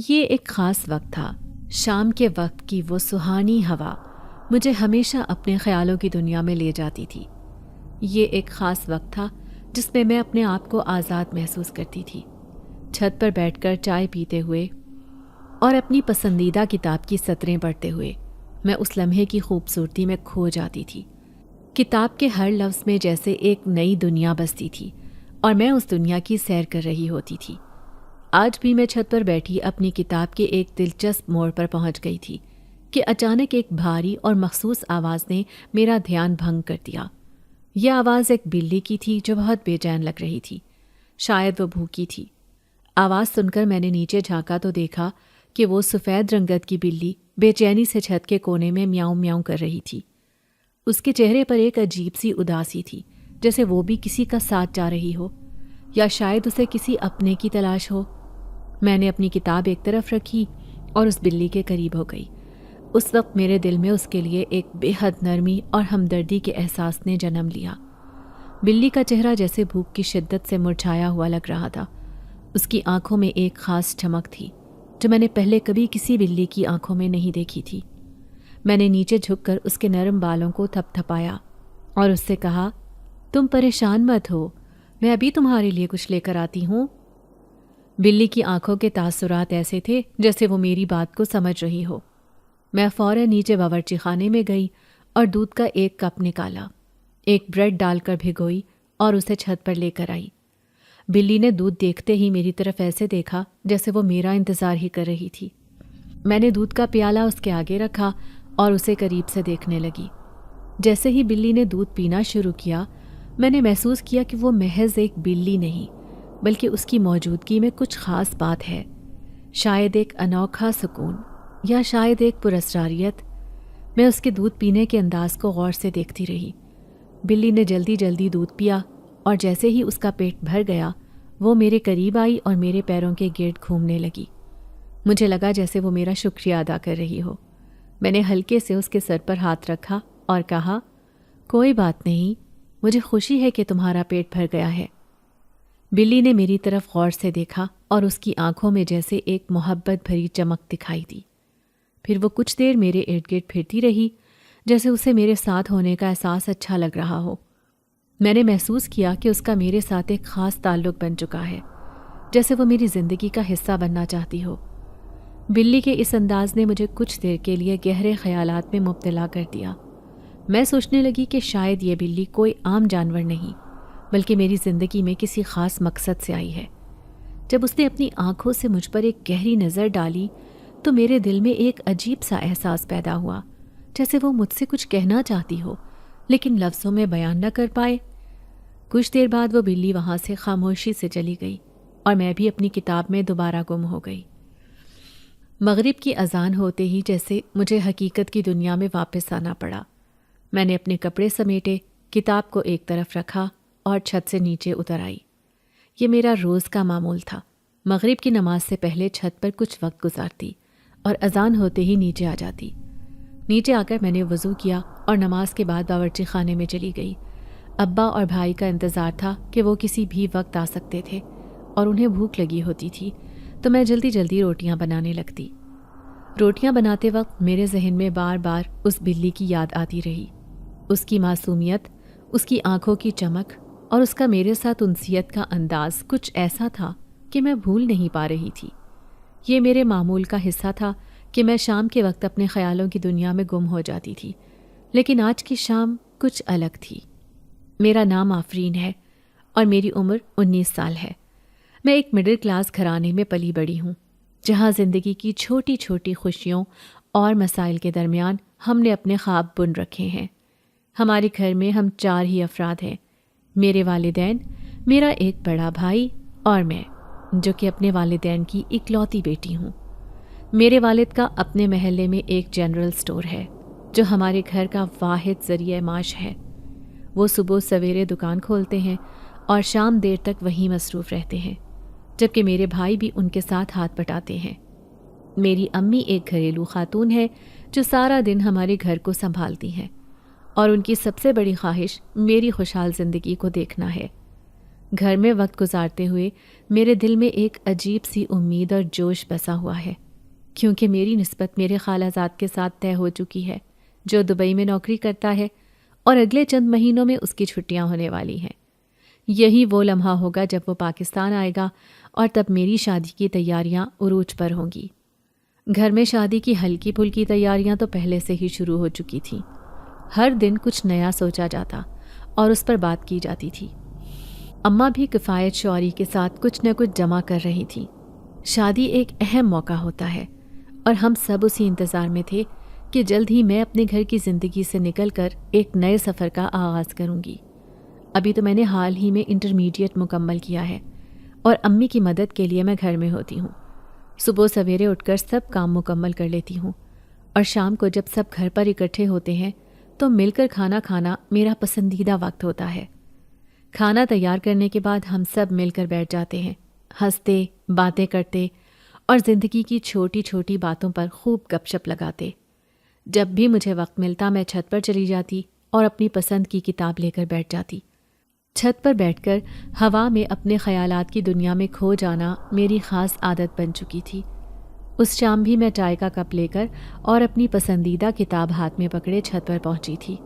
یہ ایک خاص وقت تھا۔ شام کے وقت کی وہ سہانی ہوا مجھے ہمیشہ اپنے خیالوں کی دنیا میں لے جاتی تھی۔ یہ ایک خاص وقت تھا جس میں میں اپنے آپ کو آزاد محسوس کرتی تھی۔ چھت پر بیٹھ کر چائے پیتے ہوئے اور اپنی پسندیدہ کتاب کی سطریں پڑھتے ہوئے میں اس لمحے کی خوبصورتی میں کھو جاتی تھی۔ کتاب کے ہر لفظ میں جیسے ایک نئی دنیا بستی تھی اور میں اس دنیا کی سیر کر رہی ہوتی تھی۔ آج بھی میں چھت پر بیٹھی اپنی کتاب کے ایک دلچسپ موڑ پر پہنچ گئی تھی کہ اچانک ایک بھاری اور مخصوص آواز نے میرا دھیان بھنگ کر دیا۔ یہ آواز ایک بلی کی تھی جو بہت بے چین لگ رہی تھی۔ شاید وہ بھوکی تھی۔ آواز سن کر میں نے نیچے جھانکا تو دیکھا کہ وہ سفید رنگت کی بلی بے چینی سے چھت کے کونے میں میاؤں میاؤں کر رہی تھی۔ اس کے چہرے پر ایک عجیب سی اداسی تھی، جیسے وہ بھی کسی کا ساتھ جا رہی ہو یا شاید اسے کسی اپنے کی تلاش ہو۔ میں نے اپنی کتاب ایک طرف رکھی اور اس بلی کے قریب ہو گئی۔ اس وقت میرے دل میں اس کے لیے ایک بے حد نرمی اور ہمدردی کے احساس نے جنم لیا۔ بلی کا چہرہ جیسے بھوک کی شدت سے مرجھایا ہوا لگ رہا تھا۔ اس کی آنکھوں میں ایک خاص چمک تھی جو میں نے پہلے کبھی کسی بلی کی آنکھوں میں نہیں دیکھی تھی۔ میں نے نیچے جھک کر اس کے نرم بالوں کو تھپ تھپایا اور اس سے کہا، تم پریشان مت ہو، میں ابھی تمہارے لیے کچھ لے کر آتی ہوں۔ بلی کی آنکھوں کے تاثرات ایسے تھے جیسے وہ میری بات کو سمجھ رہی ہو۔ میں فوراً نیچے باورچی خانے میں گئی اور دودھ کا ایک کپ نکالا، ایک بریڈ ڈال کر بھگوئی اور اسے چھت پر لے کر آئی۔ بلی نے دودھ دیکھتے ہی میری طرف ایسے دیکھا جیسے وہ میرا انتظار ہی کر رہی تھی۔ میں نے دودھ کا پیالہ اس کے آگے رکھا اور اسے قریب سے دیکھنے لگی۔ جیسے ہی بلی نے دودھ پینا شروع کیا، میں نے محسوس کیا کہ وہ محض ایک بلی نہیں بلکہ اس کی موجودگی میں کچھ خاص بات ہے، شاید ایک انوکھا سکون یا شاید ایک پراسراریت۔ میں اس کے دودھ پینے کے انداز کو غور سے دیکھتی رہی۔ بلی نے جلدی جلدی دودھ پیا اور جیسے ہی اس کا پیٹ بھر گیا، وہ میرے قریب آئی اور میرے پیروں کے گرد گھومنے لگی۔ مجھے لگا جیسے وہ میرا شکریہ ادا کر رہی ہو۔ میں نے ہلکے سے اس کے سر پر ہاتھ رکھا اور کہا، کوئی بات نہیں، مجھے خوشی ہے کہ تمہارا پیٹ بھر گیا ہے۔ بلی نے میری طرف غور سے دیکھا اور اس کی آنکھوں میں جیسے ایک محبت بھری چمک دکھائی دی۔ پھر وہ کچھ دیر میرے ارد گرد پھرتی رہی جیسے اسے میرے ساتھ ہونے کا احساس اچھا لگ رہا ہو۔ میں نے محسوس کیا کہ اس کا میرے ساتھ ایک خاص تعلق بن چکا ہے، جیسے وہ میری زندگی کا حصہ بننا چاہتی ہو۔ بلی کے اس انداز نے مجھے کچھ دیر کے لیے گہرے خیالات میں مبتلا کر دیا۔ میں سوچنے لگی کہ شاید یہ بلی کوئی عام جانور نہیں بلکہ میری زندگی میں کسی خاص مقصد سے آئی ہے۔ جب اس نے اپنی آنکھوں سے مجھ پر ایک گہری نظر ڈالی تو میرے دل میں ایک عجیب سا احساس پیدا ہوا، جیسے وہ مجھ سے کچھ کہنا چاہتی ہو لیکن لفظوں میں بیان نہ کر پائے۔ کچھ دیر بعد وہ بلی وہاں سے خاموشی سے چلی گئی اور میں بھی اپنی کتاب میں دوبارہ گم ہو گئی۔ مغرب کی اذان ہوتے ہی جیسے مجھے حقیقت کی دنیا میں واپس آنا پڑا۔ میں نے اپنے کپڑے سمیٹے، کتاب کو ایک طرف رکھا اور چھت سے نیچے اتر آئی۔ یہ میرا روز کا معمول تھا۔ مغرب کی نماز سے پہلے چھت پر کچھ وقت گزارتی اور اذان ہوتے ہی نیچے آ جاتی۔ نیچے آ کر میں نے وضو کیا اور نماز کے بعد باورچی خانے میں چلی گئی۔ ابا اور بھائی کا انتظار تھا کہ وہ کسی بھی وقت آ سکتے تھے اور انہیں بھوک لگی ہوتی تھی تو میں جلدی جلدی روٹیاں بنانے لگتی۔ روٹیاں بناتے وقت میرے ذہن میں بار بار اس بلی کی یاد آتی رہی۔ اس کی معصومیت، اس کی آنکھوں کی چمک اور اس کا میرے ساتھ انسیت کا انداز کچھ ایسا تھا کہ میں بھول نہیں پا رہی تھی۔ یہ میرے معمول کا حصہ تھا کہ میں شام کے وقت اپنے خیالوں کی دنیا میں گم ہو جاتی تھی، لیکن آج کی شام کچھ الگ تھی۔ میرا نام آفرین ہے اور میری عمر 19 سال ہے۔ میں ایک مڈل کلاس گھرانے میں پلی بڑی ہوں، جہاں زندگی کی چھوٹی چھوٹی خوشیوں اور مسائل کے درمیان ہم نے اپنے خواب بن رکھے ہیں۔ ہمارے گھر میں ہم 4 ہی افراد ہیں، میرے والدین، میرا ایک بڑا بھائی اور میں، جو کہ اپنے والدین کی اکلوتی بیٹی ہوں۔ میرے والد کا اپنے محلے میں ایک جنرل سٹور ہے جو ہمارے گھر کا واحد ذریعہ معاش ہے۔ وہ صبح سویرے دکان کھولتے ہیں اور شام دیر تک وہیں مصروف رہتے ہیں، جبکہ میرے بھائی بھی ان کے ساتھ ہاتھ بٹاتے ہیں۔ میری امی ایک گھریلو خاتون ہے جو سارا دن ہمارے گھر کو سنبھالتی ہیں اور ان کی سب سے بڑی خواہش میری خوشحال زندگی کو دیکھنا ہے۔ گھر میں وقت گزارتے ہوئے میرے دل میں ایک عجیب سی امید اور جوش بسا ہوا ہے، کیونکہ میری نسبت میرے خالہ زاد کے ساتھ طے ہو چکی ہے، جو دبئی میں نوکری کرتا ہے اور اگلے چند مہینوں میں اس کی چھٹیاں ہونے والی ہیں۔ یہی وہ لمحہ ہوگا جب وہ پاکستان آئے گا اور تب میری شادی کی تیاریاں عروج پر ہوں گی۔ گھر میں شادی کی ہلکی پھلکی تیاریاں تو پہلے سے ہی شروع ہو چکی تھیں۔ ہر دن کچھ نیا سوچا جاتا اور اس پر بات کی جاتی تھی۔ اماں بھی کفایت شعوری کے ساتھ کچھ نہ کچھ جمع کر رہی تھیں۔ شادی ایک اہم موقع ہوتا ہے اور ہم سب اسی انتظار میں تھے کہ جلد ہی میں اپنے گھر کی زندگی سے نکل کر ایک نئے سفر کا آغاز کروں گی۔ ابھی تو میں نے حال ہی میں انٹرمیڈیٹ مکمل کیا ہے اور امی کی مدد کے لیے میں گھر میں ہوتی ہوں۔ صبح سویرے اٹھ کر سب کام مکمل کر لیتی ہوں اور شام کو جب سب گھر پر اکٹھے ہوتے ہیں تو مل کر کھانا کھانا میرا پسندیدہ وقت ہوتا ہے۔ کھانا تیار کرنے کے بعد ہم سب مل کر بیٹھ جاتے ہیں، ہنستے، باتیں کرتے اور زندگی کی چھوٹی چھوٹی باتوں پر خوب گپ شپ لگاتے۔ جب بھی مجھے وقت ملتا میں چھت پر چلی جاتی اور اپنی پسند کی کتاب لے کر بیٹھ جاتی۔ چھت پر بیٹھ کر ہوا میں اپنے خیالات کی دنیا میں کھو جانا میری خاص عادت بن چکی تھی۔ اس شام بھی میں چائے کا کپ لے کر اور اپنی پسندیدہ کتاب ہاتھ میں پکڑے چھت پر پہنچی تھی،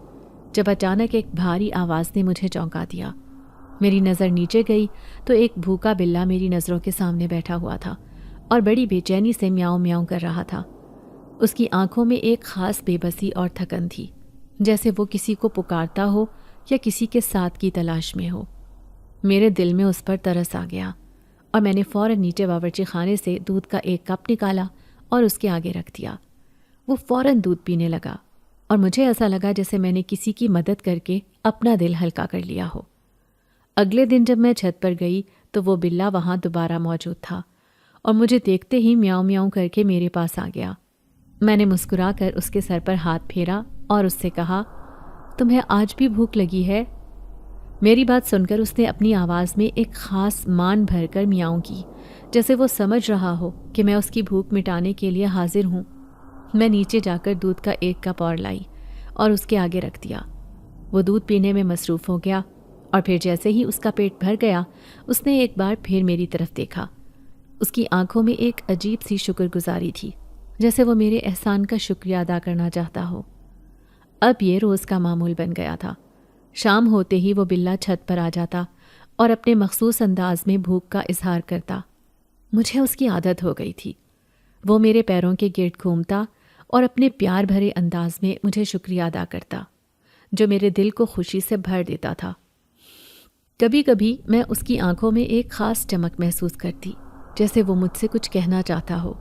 جب اچانک ایک بھاری آواز نے مجھے چونکا دیا۔ میری نظر نیچے گئی تو ایک بھوکا بلّا میری نظروں کے سامنے بیٹھا ہوا تھا اور بڑی بے چینی سے میاؤں میاؤں کر رہا تھا۔ اس کی آنکھوں میں ایک خاص بے بسی اور تھکن تھی، جیسے وہ کسی کو پکارتا ہو یا کسی کے ساتھ کی تلاش میں ہو۔ میرے دل میں اس پر ترس آ گیا اور میں نے فوراً نیچے باورچی خانے سے دودھ کا ایک کپ نکالا اور اس کے آگے رکھ دیا۔ وہ فوراً دودھ پینے لگا اور مجھے ایسا لگا جیسے میں نے کسی کی مدد کر کے اپنا دل ہلکا کر لیا ہو۔ اگلے دن جب میں چھت پر گئی تو وہ بلّا وہاں دوبارہ موجود تھا اور مجھے دیکھتے ہی میاؤں میاؤں کر کے میرے پاس آ گیا۔ میں نے مسکرا کر اس کے سر پر ہاتھ پھیرا اور اس سے کہا، تمہیں آج بھی بھوک لگی ہے؟ میری بات سن کر اس نے اپنی آواز میں ایک خاص مان بھر کر میاؤں کی، جیسے وہ سمجھ رہا ہو کہ میں اس کی بھوک مٹانے کے لیے حاضر ہوں۔ میں نیچے جا کر دودھ کا ایک کپ اور لائی اور اس کے آگے رکھ دیا۔ وہ دودھ پینے میں مصروف ہو گیا اور پھر جیسے ہی اس کا پیٹ بھر گیا اس نے ایک بار پھر میری طرف دیکھا۔ اس کی آنکھوں میں ایک عجیب سی شکر گزاری تھی، جیسے وہ میرے احسان کا شکریہ ادا کرنا چاہتا ہو۔ اب یہ روز کا معمول بن گیا تھا۔ شام ہوتے ہی وہ بلّا چھت پر آ جاتا اور اپنے مخصوص انداز میں بھوک کا اظہار کرتا۔ مجھے اس کی عادت ہو گئی تھی۔ وہ میرے پیروں کے گرد گھومتا اور اپنے پیار بھرے انداز میں مجھے شکریہ ادا کرتا، جو میرے دل کو خوشی سے بھر دیتا تھا۔ کبھی کبھی میں اس کی آنکھوں میں ایک خاص چمک محسوس کرتی، جیسے وہ مجھ سے کچھ کہنا چاہتا ہو،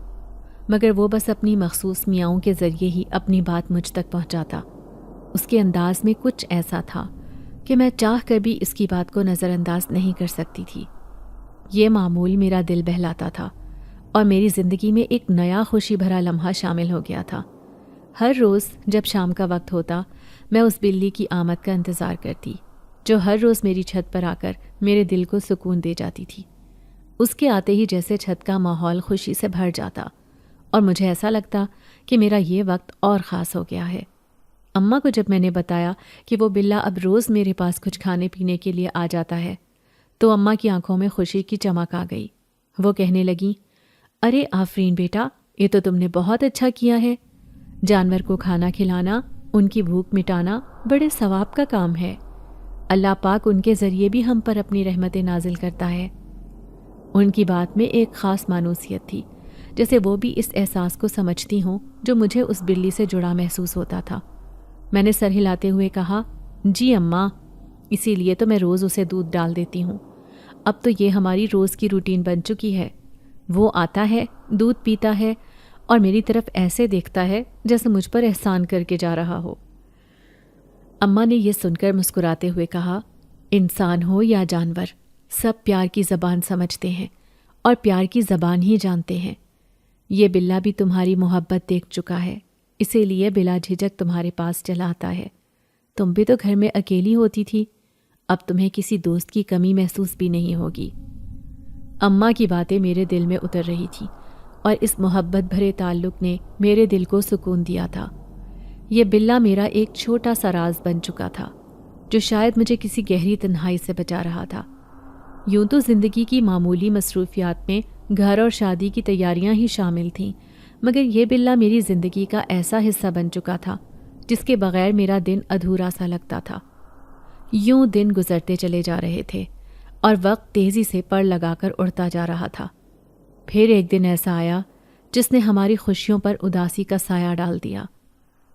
مگر وہ بس اپنی مخصوص میاؤں کے ذریعے ہی اپنی بات مجھ تک پہنچاتا۔ اس کے انداز میں کچھ ایسا تھا کہ میں چاہ کر بھی اس کی بات کو نظر انداز نہیں کر سکتی تھی۔ یہ معمول میرا دل بہلاتا تھا اور میری زندگی میں ایک نیا خوشی بھرا لمحہ شامل ہو گیا تھا۔ ہر روز جب شام کا وقت ہوتا میں اس بلی کی آمد کا انتظار کرتی، جو ہر روز میری چھت پر آ کر میرے دل کو سکون دے جاتی تھی۔ اس کے آتے ہی جیسے چھت کا ماحول خوشی سے بھر جاتا اور مجھے ایسا لگتا کہ میرا یہ وقت اور خاص ہو گیا ہے۔ اماں کو جب میں نے بتایا کہ وہ بلّا اب روز میرے پاس کچھ کھانے پینے کے لیے آ جاتا ہے تو اماں کی آنکھوں میں خوشی کی چمک آ گئی۔ وہ کہنے لگیں، ارے آفرین بیٹا، یہ تو تم نے بہت اچھا کیا ہے۔ جانور کو کھانا کھلانا، ان کی بھوک مٹانا بڑے ثواب کا کام ہے۔ اللہ پاک ان کے ذریعے بھی ہم پر اپنی رحمتیں نازل کرتا ہے۔ ان کی بات میں ایک خاص مانوسیت تھی، جیسے وہ بھی اس احساس کو سمجھتی ہوں جو مجھے اس بلی سے جڑا محسوس ہوتا تھا۔ میں نے سر ہلاتے ہوئے کہا، جی اماں، اسی لیے تو میں روز اسے دودھ ڈال دیتی ہوں۔ اب تو یہ ہماری روز کی روٹین بن چکی ہے۔ وہ آتا ہے، دودھ پیتا ہے اور میری طرف ایسے دیکھتا ہے جیسے مجھ پر احسان کر کے جا رہا ہو۔ اماں نے یہ سن کر مسکراتے ہوئے کہا، انسان ہو یا جانور، سب پیار کی زبان سمجھتے ہیں اور پیار کی زبان ہی جانتے ہیں۔ یہ بلّا بھی تمہاری محبت دیکھ چکا ہے، اسی لیے بلا جھجک تمہارے پاس چلا آتا ہے۔ تم بھی تو گھر میں اکیلی ہوتی تھی، اب تمہیں کسی دوست کی کمی محسوس بھی نہیں ہوگی۔ اماں کی باتیں میرے دل میں اتر رہی تھیں اور اس محبت بھرے تعلق نے میرے دل کو سکون دیا تھا۔ یہ بلّا میرا ایک چھوٹا سا راز بن چکا تھا، جو شاید مجھے کسی گہری تنہائی سے بچا رہا تھا۔ یوں تو زندگی کی معمولی مصروفیات میں گھر اور شادی کی تیاریاں ہی شامل تھیں، مگر یہ بلّا میری زندگی کا ایسا حصہ بن چکا تھا جس کے بغیر میرا دن ادھورا سا لگتا تھا۔ یوں دن گزرتے چلے جا رہے تھے اور وقت تیزی سے پڑ لگا کر اڑتا جا رہا تھا۔ پھر ایک دن ایسا آیا جس نے ہماری خوشیوں پر اداسی کا سایہ ڈال دیا۔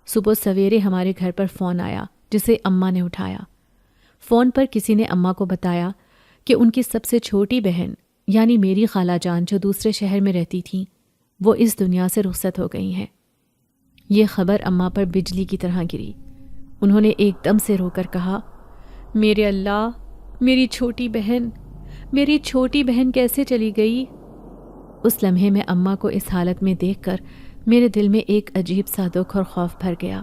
صبح سویرے ہمارے گھر پر فون آیا جسے اماں نے اٹھایا۔ فون پر کسی نے اماں کو بتایا کہ ان کی سب سے چھوٹی بہن یعنی میری خالہ جان جو دوسرے شہر میں رہتی تھیں وہ اس دنیا سے رخصت ہو گئی ہیں۔ یہ خبر اماں پر بجلی کی طرح گری۔ انہوں نے ایک دم سے رو کر کہا، میرے اللہ، میری چھوٹی بہن کیسے چلی گئی؟ اس لمحے میں اماں کو اس حالت میں دیکھ کر میرے دل میں ایک عجیب سا دکھ اور خوف بھر گیا۔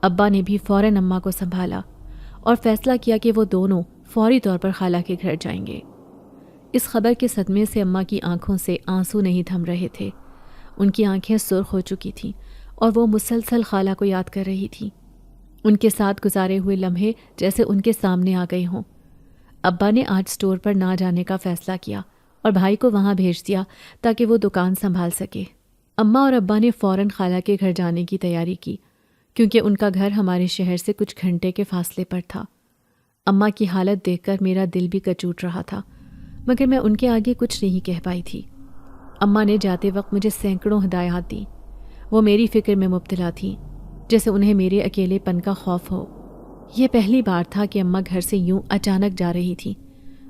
ابا نے بھی فوراً اماں کو سنبھالا اور فیصلہ کیا کہ وہ دونوں فوری طور پر خالہ کے گھر جائیں گے۔ اس خبر کے صدمے سے اماں کی آنکھوں سے آنسو نہیں تھم رہے تھے۔ ان کی آنکھیں سرخ ہو چکی تھیں اور وہ مسلسل خالہ کو یاد کر رہی تھی۔ ان کے ساتھ گزارے ہوئے لمحے جیسے ان کے سامنے آ گئے ہوں۔ ابا نے آج اسٹور پر نہ جانے کا فیصلہ کیا اور بھائی کو وہاں بھیج دیا تاکہ وہ دکان سنبھال سکے۔ اماں اور ابا نے فوراً خالہ کے گھر جانے کی تیاری کی کیونکہ ان کا گھر ہمارے شہر سے کچھ گھنٹے کے فاصلے پر تھا۔ اماں کی حالت دیکھ کر میرا دل بھی کچوٹ رہا تھا، مگر میں ان کے آگے کچھ نہیں کہہ پائی تھی۔ اماں نے جاتے وقت مجھے سینکڑوں ہدایات دیں۔ وہ میری فکر میں مبتلا تھیں، جیسے انہیں میرے اکیلے پن کا خوف ہو۔ یہ پہلی بار تھا کہ اماں گھر سے یوں اچانک جا رہی تھیں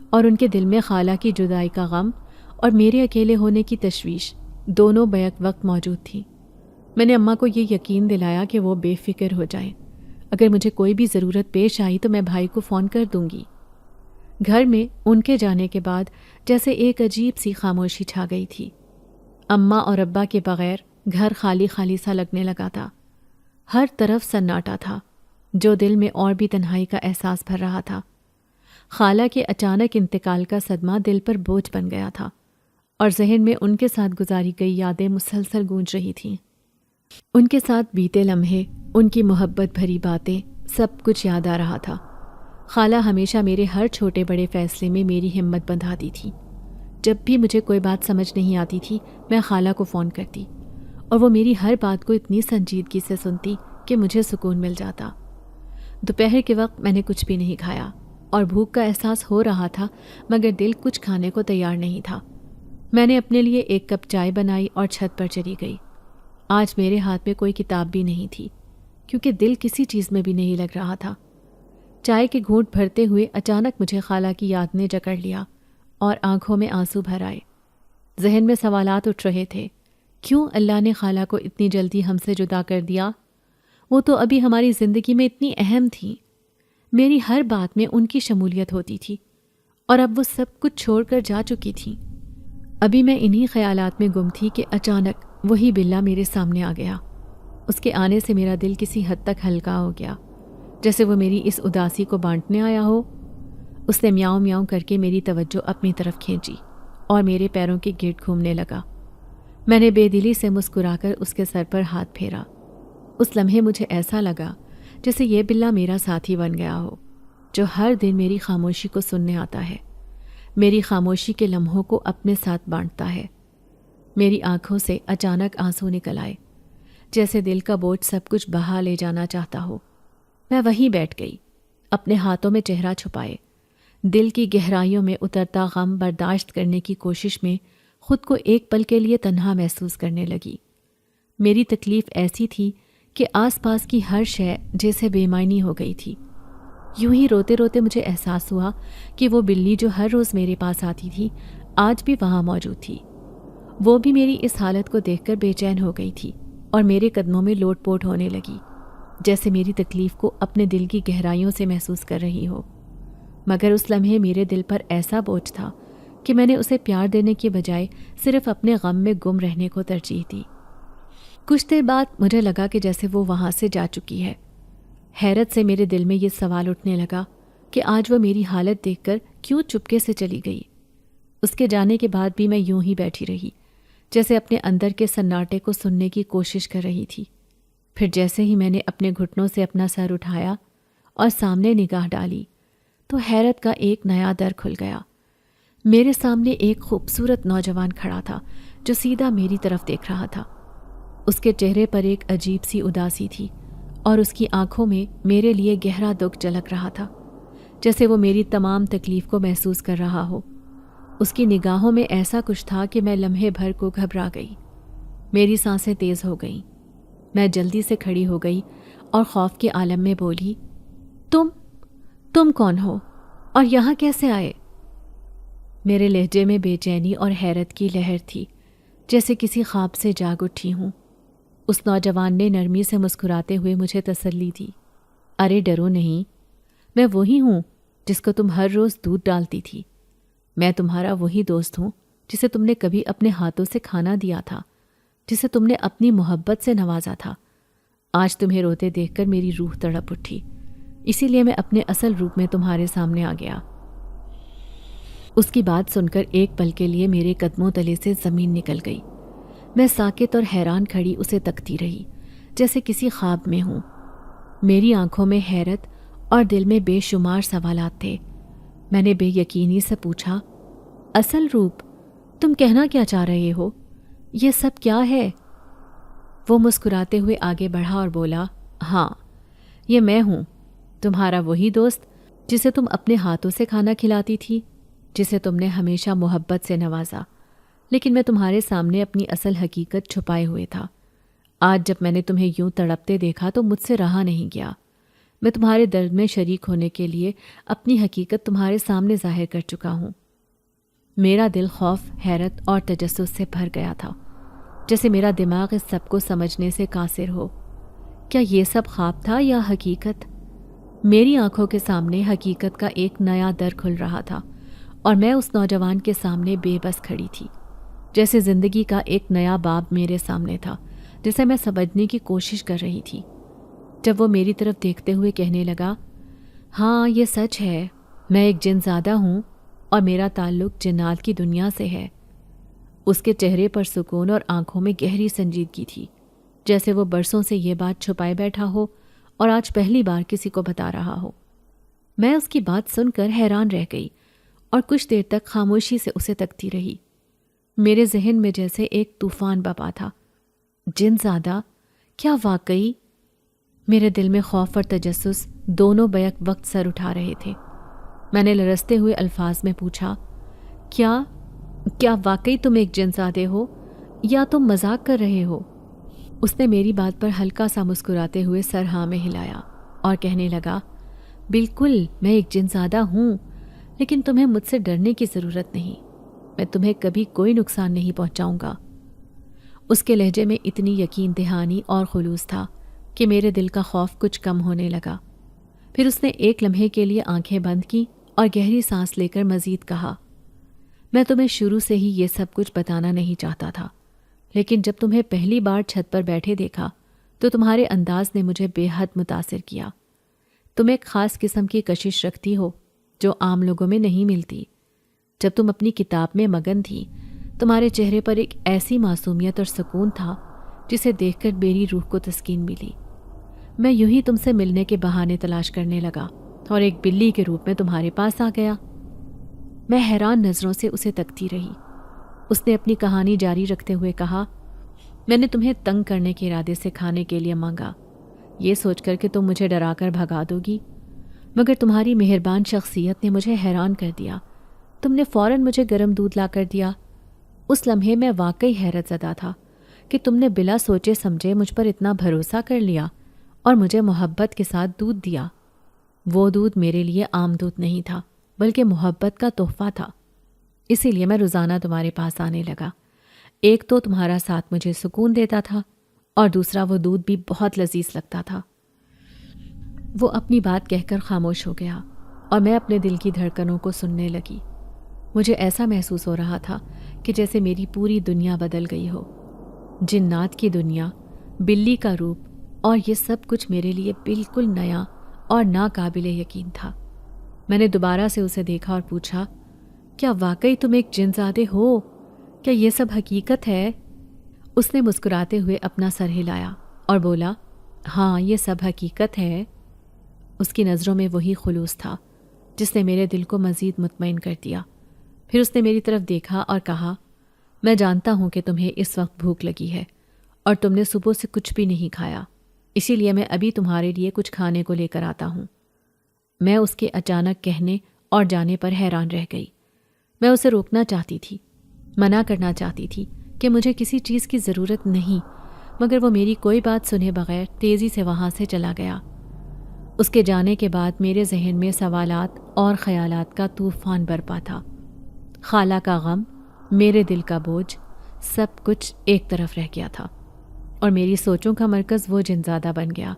اور ان کے دل میں خالہ کی جدائی کا غم اور میرے اکیلے ہونے کی تشویش دونوں بیک وقت موجود تھیں۔ میں نے اماں کو یہ یقین دلایا کہ وہ بے فکر ہو جائیں۔ اگر مجھے کوئی بھی ضرورت پیش آئی تو میں بھائی کو فون کر دوں گی۔ گھر میں ان کے جانے کے بعد جیسے ایک عجیب سی خاموشی چھا گئی تھی۔ اماں اور ابا کے بغیر گھر خالی خالی سا لگنے لگا تھا۔ ہر طرف سناٹا تھا جو دل میں اور بھی تنہائی کا احساس بھر رہا تھا۔ خالہ کے اچانک انتقال کا صدمہ دل پر بوجھ بن گیا تھا اور ذہن میں ان کے ساتھ گزاری گئی یادیں مسلسل گونج رہی تھیں۔ ان کے ساتھ بیتے لمحے، ان کی محبت بھری باتیں، سب کچھ یاد آ رہا تھا۔ خالہ ہمیشہ میرے ہر چھوٹے بڑے فیصلے میں میری ہمت بندھاتی تھی۔ جب بھی مجھے کوئی بات سمجھ نہیں آتی تھی میں خالہ کو فون کرتی اور وہ میری ہر بات کو اتنی سنجیدگی سے سنتی کہ مجھے سکون مل جاتا۔ دوپہر کے وقت میں نے کچھ بھی نہیں کھایا اور بھوک کا احساس ہو رہا تھا مگر دل کچھ کھانے کو تیار نہیں تھا۔ میں نے اپنے لیے ایک کپ چائے بنائی اور چھت پر چلی گئی۔ آج میرے ہاتھ میں کوئی کتاب بھی نہیں تھی کیونکہ دل کسی چیز میں بھی نہیں لگ رہا تھا۔ چائے کے گھونٹ بھرتے ہوئے اچانک مجھے خالہ کی یاد نے جکڑ لیا اور آنکھوں میں آنسو بھر آئے۔ ذہن میں سوالات اٹھ رہے تھے، کیوں اللہ نے خالہ کو اتنی جلدی ہم سے جدا کر دیا؟ وہ تو ابھی ہماری زندگی میں اتنی اہم تھیں، میری ہر بات میں ان کی شمولیت ہوتی تھی اور اب وہ سب کچھ چھوڑ کر جا چکی تھیں۔ ابھی میں انہی خیالات میں گم تھی کہ اچانک وہی بلّا میرے سامنے آ گیا۔ اس کے آنے سے میرا دل کسی حد تک ہلکا ہو گیا، جیسے وہ میری اس اداسی کو بانٹنے آیا ہو۔ اس نے میاؤں میاؤں کر کے میری توجہ اپنی طرف کھینچی اور میرے پیروں کے گرد گھومنے لگا۔ میں نے بے دلی سے مسکرا کر اس کے سر پر ہاتھ پھیرا۔ اس لمحے مجھے ایسا لگا جیسے یہ بلّا میرا ساتھی بن گیا ہو جو ہر دن میری خاموشی کو سننے آتا ہے، میری خاموشی کے لمحوں کو اپنے ساتھ بانٹتا ہے۔ میری آنکھوں سے اچانک آنسو نکل آئے، جیسے دل کا بوجھ سب کچھ بہا لے جانا چاہتا ہو۔ میں وہیں بیٹھ گئی، اپنے ہاتھوں میں چہرہ چھپائے، دل کی گہرائیوں میں اترتا غم برداشت کرنے کی کوشش میں خود کو ایک پل کے لیے تنہا محسوس کرنے لگی۔ میری تکلیف ایسی تھی کہ آس پاس کی ہر شے جیسے بے معنی ہو گئی تھی۔ یوں ہی روتے روتے مجھے احساس ہوا کہ وہ بلی جو ہر روز میرے پاس آتی تھی آج بھی وہاں موجود تھی۔ وہ بھی میری اس حالت کو دیکھ کر بے چین ہو گئی تھی اور میرے قدموں میں لوٹ پوٹ ہونے لگی، جیسے میری تکلیف کو اپنے دل کی گہرائیوں سے محسوس کر رہی ہو۔ مگر اس لمحے میرے دل پر ایسا بوجھ تھا کہ میں نے اسے پیار دینے کے بجائے صرف اپنے غم میں گم رہنے کو ترجیح دی۔ کچھ دیر بعد مجھے لگا کہ جیسے وہ وہاں سے جا چکی ہے۔ حیرت سے میرے دل میں یہ سوال اٹھنے لگا کہ آج وہ میری حالت دیکھ کر کیوں چپکے سے چلی گئی۔ اس کے جانے کے بعد بھی میں یوں ہی بیٹھی رہی، جیسے اپنے اندر کے سناٹے کو سننے کی کوشش کر رہی تھی۔ پھر جیسے ہی میں نے اپنے گھٹنوں سے اپنا سر اٹھایا اور سامنے نگاہ ڈالی تو حیرت کا ایک نیا در کھل گیا۔ میرے سامنے ایک خوبصورت نوجوان کھڑا تھا جو سیدھا میری طرف دیکھ رہا تھا۔ اس کے چہرے پر ایک عجیب سی اداسی تھی اور اس کی آنکھوں میں میرے لیے گہرا دکھ جھلک رہا تھا، جیسے وہ میری تمام تکلیف کو محسوس کر رہا ہو۔ اس کی نگاہوں میں ایسا کچھ تھا کہ میں لمحے بھر کو گھبرا گئی۔ میری سانسیں تیز ہو گئیں۔ میں جلدی سے کھڑی ہو گئی اور خوف کے عالم میں بولی، تم کون ہو اور یہاں کیسے آئے؟ میرے لہجے میں بے چینی اور حیرت کی لہر تھی، جیسے کسی خواب سے جاگ اٹھی ہوں۔ اس نوجوان نے نرمی سے مسکراتے ہوئے مجھے تسلی دی۔ ارے ڈرو نہیں، میں وہی ہوں جس کو تم ہر روز دودھ ڈالتی تھی۔ میں تمہارا وہی دوست ہوں جسے تم نے کبھی اپنے ہاتھوں سے کھانا دیا تھا، جسے تم نے اپنی محبت سے نوازا تھا۔ آج تمہیں روتے دیکھ کر میری روح تڑپ اٹھی، اسی لیے میں اپنے اصل روپ میں تمہارے سامنے آ گیا۔ اس کی بات سن کر ایک پل کے لیے میرے قدموں تلے سے زمین نکل گئی۔ میں ساکت اور حیران کھڑی اسے تکتی رہی، جیسے کسی خواب میں ہوں۔ میری آنکھوں میں حیرت اور دل میں بے شمار سوالات تھے۔ میں نے بے یقینی سے پوچھا، اصل روپ؟ تم کہنا کیا چاہ رہے ہو؟ یہ سب کیا ہے؟ وہ مسکراتے ہوئے آگے بڑھا اور بولا، ہاں، یہ میں ہوں، تمہارا وہی دوست جسے تم اپنے ہاتھوں سے کھانا کھلاتی تھی، جسے تم نے ہمیشہ محبت سے نوازا، لیکن میں تمہارے سامنے اپنی اصل حقیقت چھپائے ہوئے تھا۔ آج جب میں نے تمہیں یوں تڑپتے دیکھا تو مجھ سے رہا نہیں گیا۔ میں تمہارے درد میں شریک ہونے کے لیے اپنی حقیقت تمہارے سامنے ظاہر کر چکا ہوں۔ میرا دل خوف، حیرت اور تجسس سے بھر گیا تھا، جیسے میرا دماغ اس سب کو سمجھنے سے قاصر ہو۔ کیا یہ سب خواب تھا یا حقیقت؟ میری آنکھوں کے سامنے حقیقت کا ایک نیا در کھل رہا تھا اور میں اس نوجوان کے سامنے بے بس کھڑی تھی، جیسے زندگی کا ایک نیا باب میرے سامنے تھا جسے میں سمجھنے کی کوشش کر رہی تھی۔ جب وہ میری طرف دیکھتے ہوئے کہنے لگا، ہاں یہ سچ ہے، میں ایک جن زادہ ہوں اور میرا تعلق جنات کی دنیا سے ہے۔ اس کے چہرے پر سکون اور آنکھوں میں گہری سنجیدگی تھی، جیسے وہ برسوں سے یہ بات چھپائے بیٹھا ہو اور آج پہلی بار کسی کو بتا رہا ہو۔ میں اس کی بات سن کر حیران رہ گئی اور کچھ دیر تک خاموشی سے اسے تکتی رہی۔ میرے ذہن میں جیسے ایک طوفان بپا تھا۔ جن زادہ؟ کیا واقعی؟ میرے دل میں خوف اور تجسس دونوں بیک وقت سر اٹھا رہے تھے۔ میں نے لرزتے ہوئے الفاظ میں پوچھا، کیا واقعی تم ایک جن زادے ہو یا تم مذاق کر رہے ہو؟ اس نے میری بات پر ہلکا سا مسکراتے ہوئے سر ہاں میں ہلایا اور کہنے لگا، بالکل میں ایک جن زادہ ہوں، لیکن تمہیں مجھ سے ڈرنے کی ضرورت نہیں، میں تمہیں کبھی کوئی نقصان نہیں پہنچاؤں گا۔ اس کے لہجے میں اتنی یقین دہانی اور خلوص تھا کہ میرے دل کا خوف کچھ کم ہونے لگا۔ پھر اس نے ایک لمحے کے لیے آنکھیں بند کی اور گہری سانس لے کر مزید کہا، میں تمہیں شروع سے ہی یہ سب کچھ بتانا نہیں چاہتا تھا، لیکن جب تمہیں پہلی بار چھت پر بیٹھے دیکھا تو تمہارے انداز نے مجھے بے حد متاثر کیا۔ تم ایک خاص قسم کی کشش رکھتی ہو جو عام لوگوں میں نہیں ملتی۔ جب تم اپنی کتاب میں مگن تھی، تمہارے چہرے پر ایک ایسی معصومیت اور سکون تھا جسے دیکھ کر میری روح کو تسکین ملی۔ میں یوں ہی تم سے ملنے کے بہانے تلاش کرنے لگا اور ایک بلی کے روپ میں تمہارے پاس آ گیا۔ میں حیران نظروں سے اسے تکتی رہی۔ اس نے اپنی کہانی جاری رکھتے ہوئے کہا، میں نے تمہیں تنگ کرنے کے ارادے سے کھانے کے لیے مانگا، یہ سوچ کر کہ تم مجھے ڈرا کر بھگا دو گی، مگر تمہاری مہربان شخصیت نے مجھے حیران کر دیا۔ تم نے فوراً مجھے گرم دودھ لا کر دیا۔ اس لمحے میں واقعی حیرت زدہ تھا کہ تم نے بلا سوچے سمجھے مجھ پر اتنا بھروسہ کر لیا اور مجھے محبت کے ساتھ دودھ دیا۔ وہ دودھ میرے لیے عام دودھ نہیں تھا، بلکہ محبت کا تحفہ تھا۔ اسی لیے میں روزانہ تمہارے پاس آنے لگا۔ ایک تو تمہارا ساتھ مجھے سکون دیتا تھا اور دوسرا وہ دودھ بھی بہت لذیذ لگتا تھا۔ وہ اپنی بات کہہ کر خاموش ہو گیا اور میں اپنے دل کی دھڑکنوں کو سننے لگی۔ مجھے ایسا محسوس ہو رہا تھا کہ جیسے میری پوری دنیا بدل گئی ہو۔ جنات کی دنیا، بلی کا روپ اور یہ سب کچھ میرے لیے بالکل نیا اور ناقابل یقین تھا۔ میں نے دوبارہ سے اسے دیکھا اور پوچھا، کیا واقعی تم ایک جن زادے ہو؟ کیا یہ سب حقیقت ہے؟ اس نے مسکراتے ہوئے اپنا سر ہلایا اور بولا، ہاں یہ سب حقیقت ہے۔ اس کی نظروں میں وہی خلوص تھا جس نے میرے دل کو مزید مطمئن کر دیا۔ پھر اس نے میری طرف دیکھا اور کہا، میں جانتا ہوں کہ تمہیں اس وقت بھوک لگی ہے اور تم نے صبح سے کچھ بھی نہیں کھایا، اسی لیے میں ابھی تمہارے لیے کچھ کھانے کو لے کر آتا ہوں۔ میں اس کے اچانک کہنے اور جانے پر حیران رہ گئی۔ میں اسے روکنا چاہتی تھی، منع کرنا چاہتی تھی کہ مجھے کسی چیز کی ضرورت نہیں، مگر وہ میری کوئی بات سنے بغیر تیزی سے وہاں سے چلا گیا۔ اس کے جانے کے بعد میرے ذہن میں سوالات اور خیالات کا طوفان برپا تھا۔ خالہ کا غم، میرے دل کا بوجھ، سب کچھ ایک طرف رہ گیا تھا، اور میری سوچوں کا مرکز وہ جنزادہ بن گیا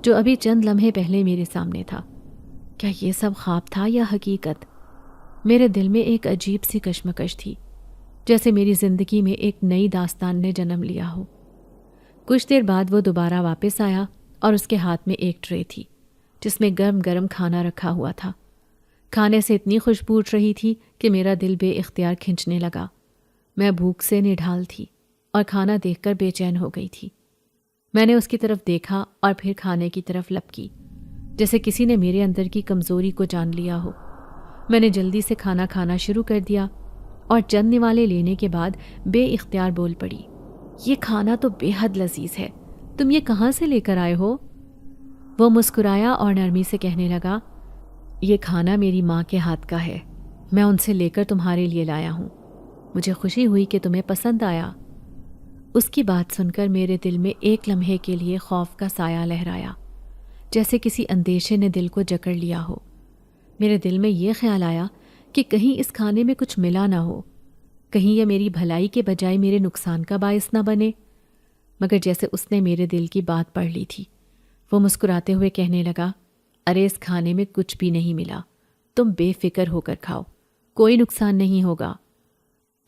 جو ابھی چند لمحے پہلے میرے سامنے تھا۔ کیا یہ سب خواب تھا یا حقیقت؟ میرے دل میں ایک عجیب سی کشمکش تھی، جیسے میری زندگی میں ایک نئی داستان نے جنم لیا ہو۔ کچھ دیر بعد وہ دوبارہ واپس آیا اور اس کے ہاتھ میں ایک ٹرے تھی جس میں گرم گرم کھانا رکھا ہوا تھا۔ کھانے سے اتنی خوشبو اٹھ رہی تھی کہ میرا دل بے اختیار کھنچنے لگا۔ میں بھوک سے نڈھال تھی اور کھانا دیکھ کر بے چین ہو گئی تھی۔ میں نے اس کی طرف دیکھا اور پھر کھانے کی طرف لپکی، جیسے کسی نے میرے اندر کی کمزوری کو جان لیا ہو۔ میں نے جلدی سے کھانا کھانا شروع کر دیا اور چند نوالے لینے کے بعد بے اختیار بول پڑی، یہ کھانا تو بے حد لذیذ ہے، تم یہ کہاں سے لے کر آئے ہو؟ وہ مسکرایا اور نرمی سے کہنے لگا، یہ کھانا میری ماں کے ہاتھ کا ہے، میں ان سے لے کر تمہارے لیے لایا ہوں، مجھے خوشی ہوئی کہ تمہیں پسند آیا۔ اس کی بات سن کر میرے دل میں ایک لمحے کے لیے خوف کا سایہ لہرایا، جیسے کسی اندیشے نے دل کو جکڑ لیا ہو۔ میرے دل میں یہ خیال آیا کہ کہیں اس کھانے میں کچھ ملا نہ ہو، کہیں یہ میری بھلائی کے بجائے میرے نقصان کا باعث نہ بنے۔ مگر جیسے اس نے میرے دل کی بات پڑھ لی تھی، وہ مسکراتے ہوئے کہنے لگا، ارے اس کھانے میں کچھ بھی نہیں ملا، تم بے فکر ہو کر کھاؤ، کوئی نقصان نہیں ہوگا۔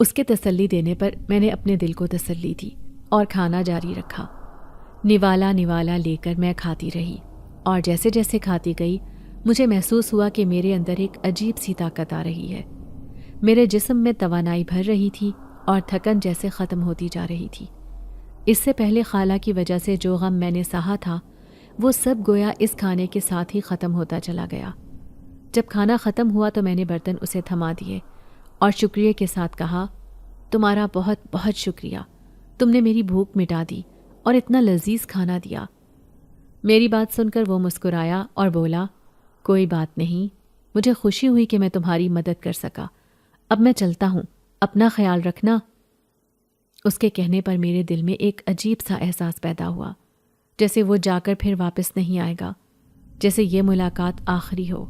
اس کے تسلی دینے پر میں نے اپنے دل کو تسلی دی اور کھانا جاری رکھا۔ نوالا نوالا لے کر میں کھاتی رہی، اور جیسے جیسے کھاتی گئی مجھے محسوس ہوا کہ میرے اندر ایک عجیب سی طاقت آ رہی ہے۔ میرے جسم میں توانائی بھر رہی تھی اور تھکن جیسے ختم ہوتی جا رہی تھی۔ اس سے پہلے خالہ کی وجہ سے جو غم میں نے سہا تھا وہ سب گویا اس کھانے کے ساتھ ہی ختم ہوتا چلا گیا۔ جب کھانا ختم ہوا تو میں نے برتن اسے تھما دیے اور شکریہ کے ساتھ کہا، تمہارا بہت بہت شکریہ، تم نے میری بھوک مٹا دی اور اتنا لذیذ کھانا دیا۔ میری بات سن کر وہ مسکرایا اور بولا، کوئی بات نہیں، مجھے خوشی ہوئی کہ میں تمہاری مدد کر سکا، اب میں چلتا ہوں، اپنا خیال رکھنا۔ اس کے کہنے پر میرے دل میں ایک عجیب سا احساس پیدا ہوا، جیسے وہ جا کر پھر واپس نہیں آئے گا، جیسے یہ ملاقات آخری ہو۔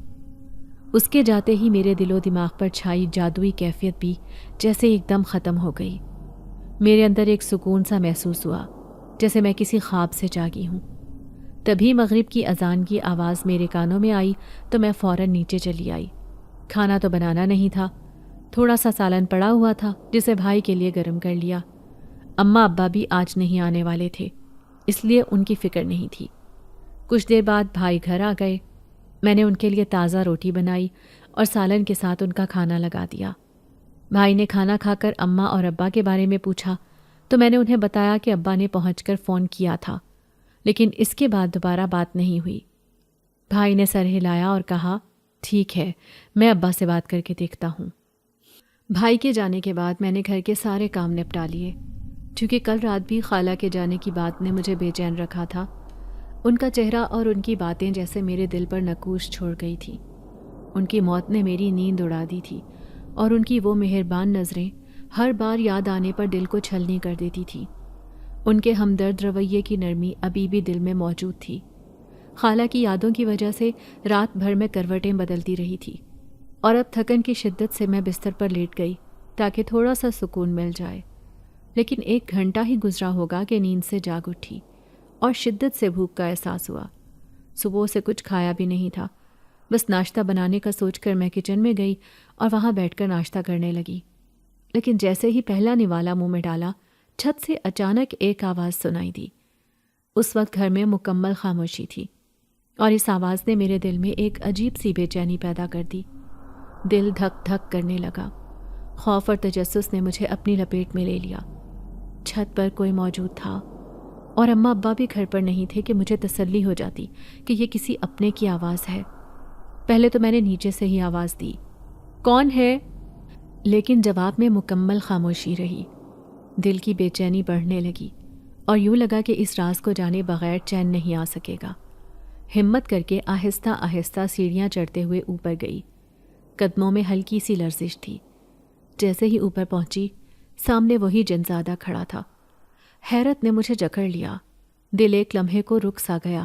اس کے جاتے ہی میرے دل و دماغ پر چھائی جادوئی کیفیت بھی جیسے ایک دم ختم ہو گئی۔ میرے اندر ایک سکون سا محسوس ہوا، جیسے میں کسی خواب سے جاگی ہوں۔ تبھی مغرب کی اذان کی آواز میرے کانوں میں آئی تو میں فوراً نیچے چلی آئی۔ کھانا تو بنانا نہیں تھا، تھوڑا سا سالن پڑا ہوا تھا جسے بھائی کے لیے گرم کر لیا۔ اماں ابا بھی آج نہیں آنے والے تھے، اس لیے ان کی فکر نہیں تھی۔ کچھ دیر بعد بھائی گھر آ گئے۔ میں نے ان کے لیے تازہ روٹی بنائی اور سالن کے ساتھ ان کا کھانا لگا دیا۔ بھائی نے کھانا کھا کر اماں اور ابا کے بارے میں پوچھا تو میں نے انہیں بتایا کہ ابا نے پہنچ کر فون کیا تھا، لیکن اس کے بعد دوبارہ بات نہیں ہوئی۔ بھائی نے سر ہلایا اور کہا، ٹھیک ہے، میں ابا سے بات کر کے دیکھتا ہوں۔ بھائی کے جانے کے بعد میں نے گھر کے سارے کام نپٹا لیے۔ چونکہ کل رات بھی خالہ کے جانے کی بات نے مجھے بے چین رکھا تھا، ان کا چہرہ اور ان کی باتیں جیسے میرے دل پر نقوش چھوڑ گئی تھی۔ ان کی موت نے میری نیند اڑا دی تھی، اور ان کی وہ مہربان نظریں ہر بار یاد آنے پر دل کو چھلنی کر دیتی تھی۔ ان کے ہمدرد رویے کی نرمی ابھی بھی دل میں موجود تھی۔ خالہ کی یادوں کی وجہ سے رات بھر میں کروٹیں بدلتی رہی تھی، اور اب تھکن کی شدت سے میں بستر پر لیٹ گئی تاکہ تھوڑا سا سکون مل جائے۔ لیکن 1 گھنٹہ ہی گزرا ہوگا کہ نیند سے جاگ اٹھی اور شدت سے بھوک کا احساس ہوا۔ صبح سے کچھ کھایا بھی نہیں تھا، بس ناشتہ بنانے کا سوچ کر میں کچن میں گئی اور وہاں بیٹھ کر ناشتہ کرنے لگی۔ لیکن جیسے ہی پہلا نوالا منہ میں ڈالا، چھت سے اچانک ایک آواز سنائی دی۔ اس وقت گھر میں مکمل خاموشی تھی، اور اس آواز نے میرے دل میں ایک عجیب سی بے چینی پیدا کر دی۔ دل دھک دھک کرنے لگا، خوف اور تجسس نے مجھے اپنی لپیٹ میں لے لیا۔ چھت پر کوئی موجود تھا، اور اماں ابا بھی گھر پر نہیں تھے کہ مجھے تسلی ہو جاتی کہ یہ کسی اپنے کی آواز ہے۔ پہلے تو میں نے نیچے سے ہی آواز دی، کون ہے؟ لیکن جواب میں مکمل خاموشی رہی۔ دل کی بے چینی بڑھنے لگی اور یوں لگا کہ اس راز کو جانے بغیر چین نہیں آ سکے گا۔ ہمت کر کے آہستہ آہستہ سیڑھیاں چڑھتے ہوئے اوپر گئی۔ قدموں میں ہلکی سی لرزش تھی۔ جیسے ہی اوپر پہنچی، سامنے وہی جنزادہ کھڑا تھا۔ حیرت نے مجھے جکڑ لیا۔ دل ایک لمحے کو رک سا گیا۔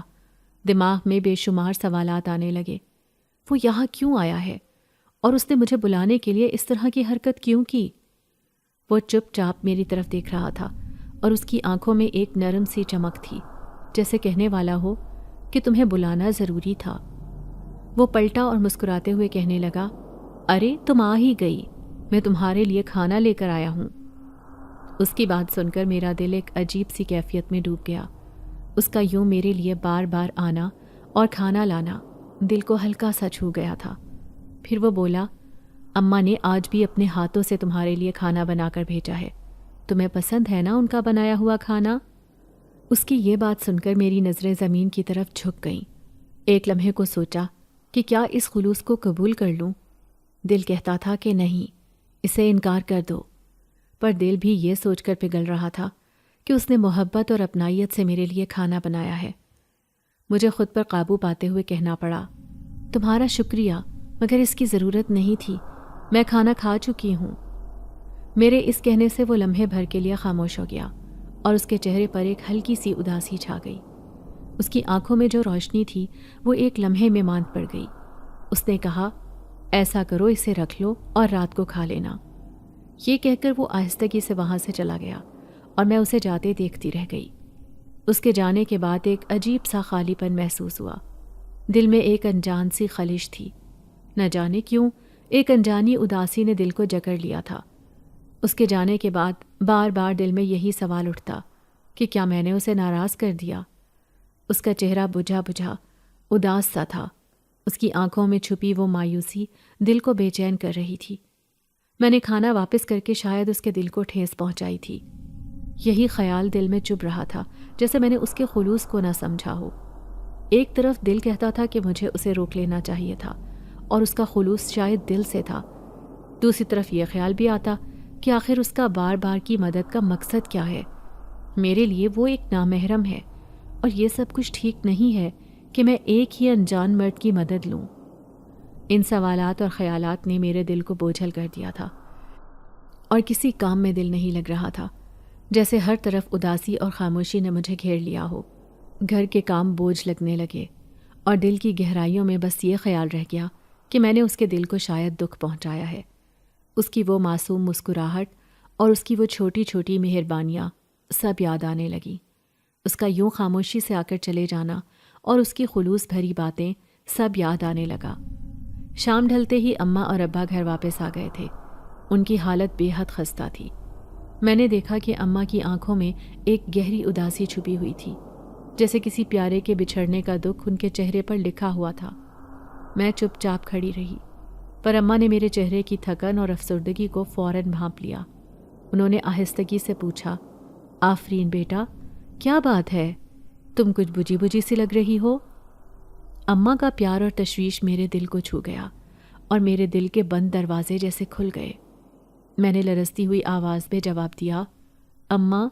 دماغ میں بے شمار سوالات آنے لگے۔ وہ یہاں کیوں آیا ہے؟ اور اس نے مجھے بلانے کے لیے اس طرح کی حرکت کیوں کی؟ وہ چپ چاپ میری طرف دیکھ رہا تھا اور اس کی آنکھوں میں ایک نرم سی چمک تھی، جیسے کہنے والا ہو کہ تمہیں بلانا ضروری تھا۔ وہ پلٹا اور مسکراتے ہوئے کہنے لگا، ارے تم آ ہی گئی، میں تمہارے لیے کھانا لے کر آیا ہوں۔ اس کی بات سن کر میرا دل ایک عجیب سی کیفیت میں ڈوب گیا۔ اس کا یوں میرے لیے بار بار آنا اور کھانا لانا دل کو ہلکا سا چھو گیا تھا۔ پھر وہ بولا، اماں نے آج بھی اپنے ہاتھوں سے تمہارے لیے کھانا بنا کر بھیجا ہے، تمہیں پسند ہے نا ان کا بنایا ہوا کھانا؟ اس کی یہ بات سن کر میری نظریں زمین کی طرف جھک گئیں۔ ایک لمحے کو سوچا کہ کیا اس خلوص کو قبول کر لوں؟ دل کہتا تھا کہ نہیں، اسے انکار کر دو، پر دل بھی یہ سوچ کر پگھل رہا تھا کہ اس نے محبت اور اپنائیت سے میرے لیے کھانا بنایا ہے۔ مجھے خود پر قابو پاتے ہوئے کہنا پڑا، تمہارا شکریہ، مگر اس کی ضرورت نہیں تھی، میں کھانا کھا چکی ہوں۔ میرے اس کہنے سے وہ لمحے بھر کے لیے خاموش ہو گیا اور اس کے چہرے پر ایک ہلکی سی اداسی چھا گئی۔ اس کی آنکھوں میں جو روشنی تھی وہ ایک لمحے میں ماند پڑ گئی۔ اس نے کہا، ایسا کرو اسے رکھ لو اور رات کو کھا لینا۔ یہ کہہ کر وہ آہستگی سے وہاں سے چلا گیا اور میں اسے جاتے دیکھتی رہ گئی۔ اس کے جانے کے بعد ایک عجیب سا خالی پن محسوس ہوا۔ دل میں ایک انجان سی خلش تھی۔ نہ جانے کیوں ایک انجانی اداسی نے دل کو جکڑ لیا تھا۔ اس کے جانے کے بعد بار بار دل میں یہی سوال اٹھتا کہ کیا میں نے اسے ناراض کر دیا؟ اس کا چہرہ بجھا بجھا اداس سا تھا۔ اس کی آنکھوں میں چھپی وہ مایوسی دل کو بے چین کر رہی تھی۔ میں نے کھانا واپس کر کے شاید اس کے دل کو ٹھیس پہنچائی تھی۔ یہی خیال دل میں چبھ رہا تھا، جیسے میں نے اس کے خلوص کو نہ سمجھا ہو۔ ایک طرف دل کہتا تھا کہ مجھے اسے روک لینا چاہیے تھا اور اس کا خلوص شاید دل سے تھا۔ دوسری طرف یہ خیال بھی آتا کہ آخر اس کا بار بار کی مدد کا مقصد کیا ہے؟ میرے لیے وہ ایک نامحرم ہے اور یہ سب کچھ ٹھیک نہیں ہے کہ میں ایک ہی انجان مرد کی مدد لوں۔ ان سوالات اور خیالات نے میرے دل کو بوجھل کر دیا تھا اور کسی کام میں دل نہیں لگ رہا تھا، جیسے ہر طرف اداسی اور خاموشی نے مجھے گھیر لیا ہو۔ گھر کے کام بوجھ لگنے لگے اور دل کی گہرائیوں میں بس یہ خیال رہ گیا کہ میں نے اس کے دل کو شاید دکھ پہنچایا ہے۔ اس کی وہ معصوم مسکراہٹ اور اس کی وہ چھوٹی چھوٹی مہربانیاں سب یاد آنے لگیں۔ اس کا یوں خاموشی سے آ کر چلے جانا اور اس کی خلوص بھری باتیں سب یاد آنے لگا۔ شام ڈھلتے ہی اماں اور ابا گھر واپس آ گئے تھے۔ ان کی حالت بے حد خستہ تھی۔ میں نے دیکھا کہ اماں کی آنکھوں میں ایک گہری اداسی چھپی ہوئی تھی، جیسے کسی پیارے کے بچھڑنے کا دکھ ان کے چہرے پر لکھا ہوا تھا۔ میں چپ چاپ کھڑی رہی، پر اماں نے میرے چہرے کی تھکن اور افسردگی کو فوراً بھانپ لیا۔ انہوں نے آہستگی سے پوچھا، آفرین بیٹا، کیا بات ہے؟ تم کچھ بجھی بجھی سی لگ رہی ہو۔ اماں کا پیار اور تشویش میرے دل کو چھو گیا اور میرے دل کے بند دروازے جیسے کھل گئے۔ میں نے لرزتی ہوئی آواز میں جواب دیا، اماں،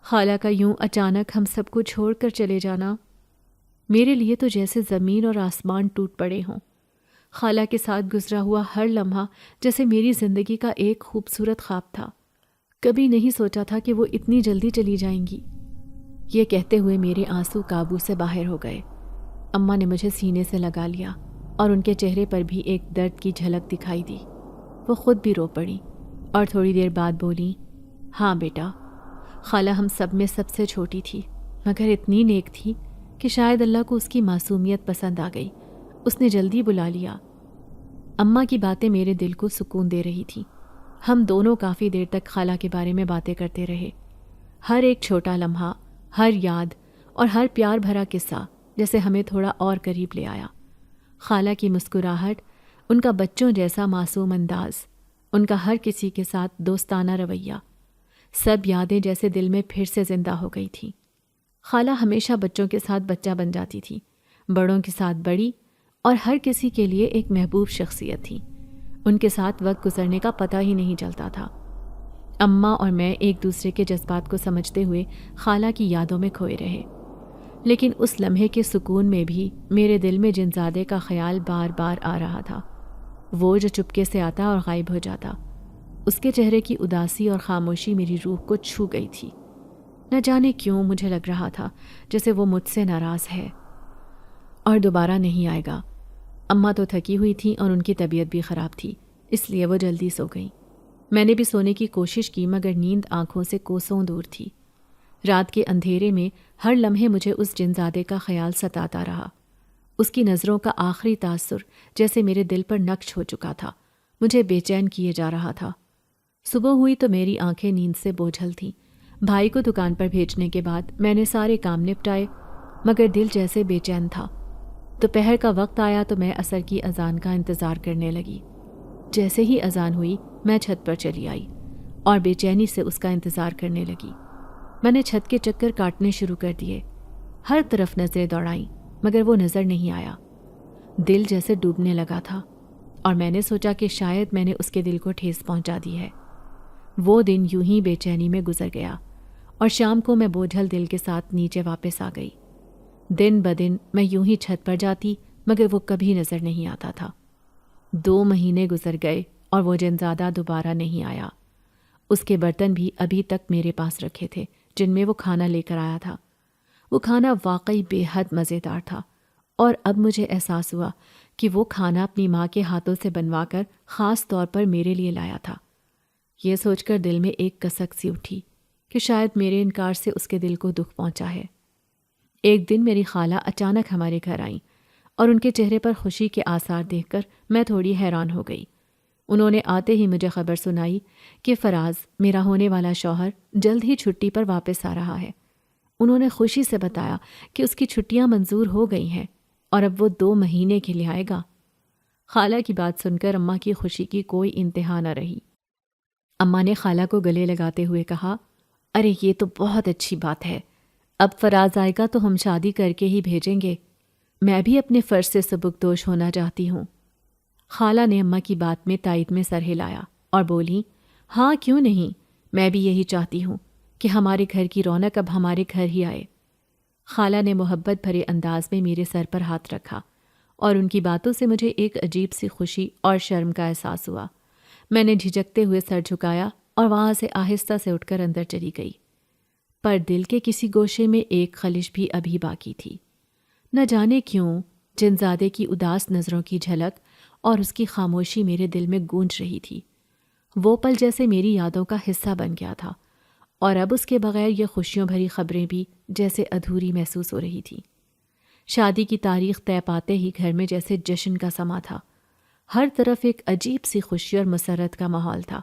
خالہ کا یوں اچانک ہم سب کو چھوڑ کر چلے جانا میرے لیے تو جیسے زمین اور آسمان ٹوٹ پڑے ہوں۔ خالہ کے ساتھ گزرا ہوا ہر لمحہ جیسے میری زندگی کا ایک خوبصورت خواب تھا۔ کبھی نہیں سوچا تھا کہ وہ اتنی جلدی چلی جائیں گی۔ یہ کہتے ہوئے میرے آنسو قابو سے باہر ہو گئے۔ اماں نے مجھے سینے سے لگا لیا اور ان کے چہرے پر بھی ایک درد کی جھلک دکھائی دی۔ وہ خود بھی رو پڑی اور تھوڑی دیر بعد بولی، ہاں بیٹا، خالہ ہم سب میں سب سے چھوٹی تھی، مگر اتنی نیک تھی کہ شاید اللہ کو اس کی معصومیت پسند آ گئی، اس نے جلدی بلا لیا۔ اماں کی باتیں میرے دل کو سکون دے رہی تھیں۔ ہم دونوں کافی دیر تک خالہ کے بارے میں باتیں کرتے رہے۔ ہر ایک چھوٹا لمحہ، ہر یاد اور ہر پیار بھرا قصہ جیسے ہمیں تھوڑا اور قریب لے آیا۔ خالہ کی مسکراہٹ، ان کا بچوں جیسا معصوم انداز، ان کا ہر کسی کے ساتھ دوستانہ رویہ، سب یادیں جیسے دل میں پھر سے زندہ ہو گئی تھیں۔ خالہ ہمیشہ بچوں کے ساتھ بچہ بن جاتی تھی، بڑوں کے ساتھ بڑی اور ہر کسی کے لیے ایک محبوب شخصیت تھی۔ ان کے ساتھ وقت گزرنے کا پتہ ہی نہیں چلتا تھا۔ اماں اور میں ایک دوسرے کے جذبات کو سمجھتے ہوئے خالہ کی یادوں میں کھوئے رہے، لیکن اس لمحے کے سکون میں بھی میرے دل میں جنزادے کا خیال بار بار آ رہا تھا، وہ جو چپکے سے آتا اور غائب ہو جاتا۔ اس کے چہرے کی اداسی اور خاموشی میری روح کو چھو گئی تھی۔ نہ جانے کیوں مجھے لگ رہا تھا جیسے وہ مجھ سے ناراض ہے اور دوبارہ نہیں آئے گا۔ اماں تو تھکی ہوئی تھیں اور ان کی طبیعت بھی خراب تھی، اس لیے وہ جلدی سو گئیں۔ میں نے بھی سونے کی کوشش کی مگر نیند آنکھوں سے کوسوں دور تھی۔ رات کے اندھیرے میں ہر لمحے مجھے اس جنزادے کا خیال ستاتا رہا۔ اس کی نظروں کا آخری تاثر جیسے میرے دل پر نقش ہو چکا تھا، مجھے بے چین کیے جا رہا تھا۔ صبح ہوئی تو میری آنکھیں نیند سے بوجھل تھیں۔ بھائی کو دکان پر بھیجنے کے بعد میں نے سارے کام نپٹائے مگر دل جیسے بے چین تھا۔ دوپہر کا وقت آیا تو میں عصر کی اذان کا انتظار کرنے لگی۔ جیسے ہی اذان ہوئی میں چھت پر چلی آئی اور بے چینی سے اس کا انتظار کرنے لگی۔ میں نے چھت کے چکر کاٹنے شروع کر دیے، ہر طرف نظریں دوڑائیں مگر وہ نظر نہیں آیا۔ دل جیسے ڈوبنے لگا تھا اور میں نے سوچا کہ شاید میں نے اس کے دل کو ٹھیس پہنچا دی ہے۔ وہ دن یوں ہی بے چینی میں گزر گیا اور شام کو میں بوجھل دل کے ساتھ نیچے واپس آ گئی۔ دن بدن میں یوں ہی چھت پر جاتی مگر وہ کبھی نظر نہیں آتا تھا۔ 2 مہینے گزر گئے اور وہ جنزادہ دوبارہ نہیں آیا۔ اس کے برتن بھی ابھی تک میرے پاس رکھے تھے جن میں وہ کھانا لے کر آیا تھا۔ وہ کھانا واقعی بے حد مزیدار تھا اور اب مجھے احساس ہوا کہ وہ کھانا اپنی ماں کے ہاتھوں سے بنوا کر خاص طور پر میرے لیے لایا تھا۔ یہ سوچ کر دل میں ایک کسک سی اٹھی کہ شاید میرے انکار سے اس کے دل کو دکھ پہنچا ہے۔ ایک دن میری خالہ اچانک ہمارے گھر آئیں اور ان کے چہرے پر خوشی کے آثار دیکھ کر میں تھوڑی حیران ہو گئی۔ انہوں نے آتے ہی مجھے خبر سنائی کہ فراز، میرا ہونے والا شوہر، جلد ہی چھٹی پر واپس آ رہا ہے۔ انہوں نے خوشی سے بتایا کہ اس کی چھٹیاں منظور ہو گئی ہیں اور اب وہ 2 مہینے کے لیے آئے گا۔ خالہ کی بات سن کر اماں کی خوشی کی کوئی انتہا نہ رہی۔ اماں نے خالہ کو گلے لگاتے ہوئے کہا، ارے یہ تو بہت اچھی بات ہے، اب فراز آئے گا تو ہم شادی کر کے ہی بھیجیں گے۔ میں بھی اپنے فرض سے سبکدوش ہونا چاہتی ہوں۔ خالہ نے اماں کی بات میں تائید میں سر ہلایا اور بولی، ہاں کیوں نہیں، میں بھی یہی چاہتی ہوں کہ ہمارے گھر کی رونق اب ہمارے گھر ہی آئے۔ خالہ نے محبت بھرے انداز میں میرے سر پر ہاتھ رکھا اور ان کی باتوں سے مجھے ایک عجیب سی خوشی اور شرم کا احساس ہوا۔ میں نے جھجکتے ہوئے سر جھکایا اور وہاں سے آہستہ سے اٹھ کر اندر چلی گئی، پر دل کے کسی گوشے میں ایک خلش بھی ابھی باقی تھی۔ نہ جانے کیوں جنزادے کی اداس نظروں کی جھلک اور اس کی خاموشی میرے دل میں گونج رہی تھی۔ وہ پل جیسے میری یادوں کا حصہ بن گیا تھا اور اب اس کے بغیر یہ خوشیوں بھری خبریں بھی جیسے ادھوری محسوس ہو رہی تھیں۔ شادی کی تاریخ طے پاتے ہی گھر میں جیسے جشن کا سما تھا، ہر طرف ایک عجیب سی خوشی اور مسرت کا ماحول تھا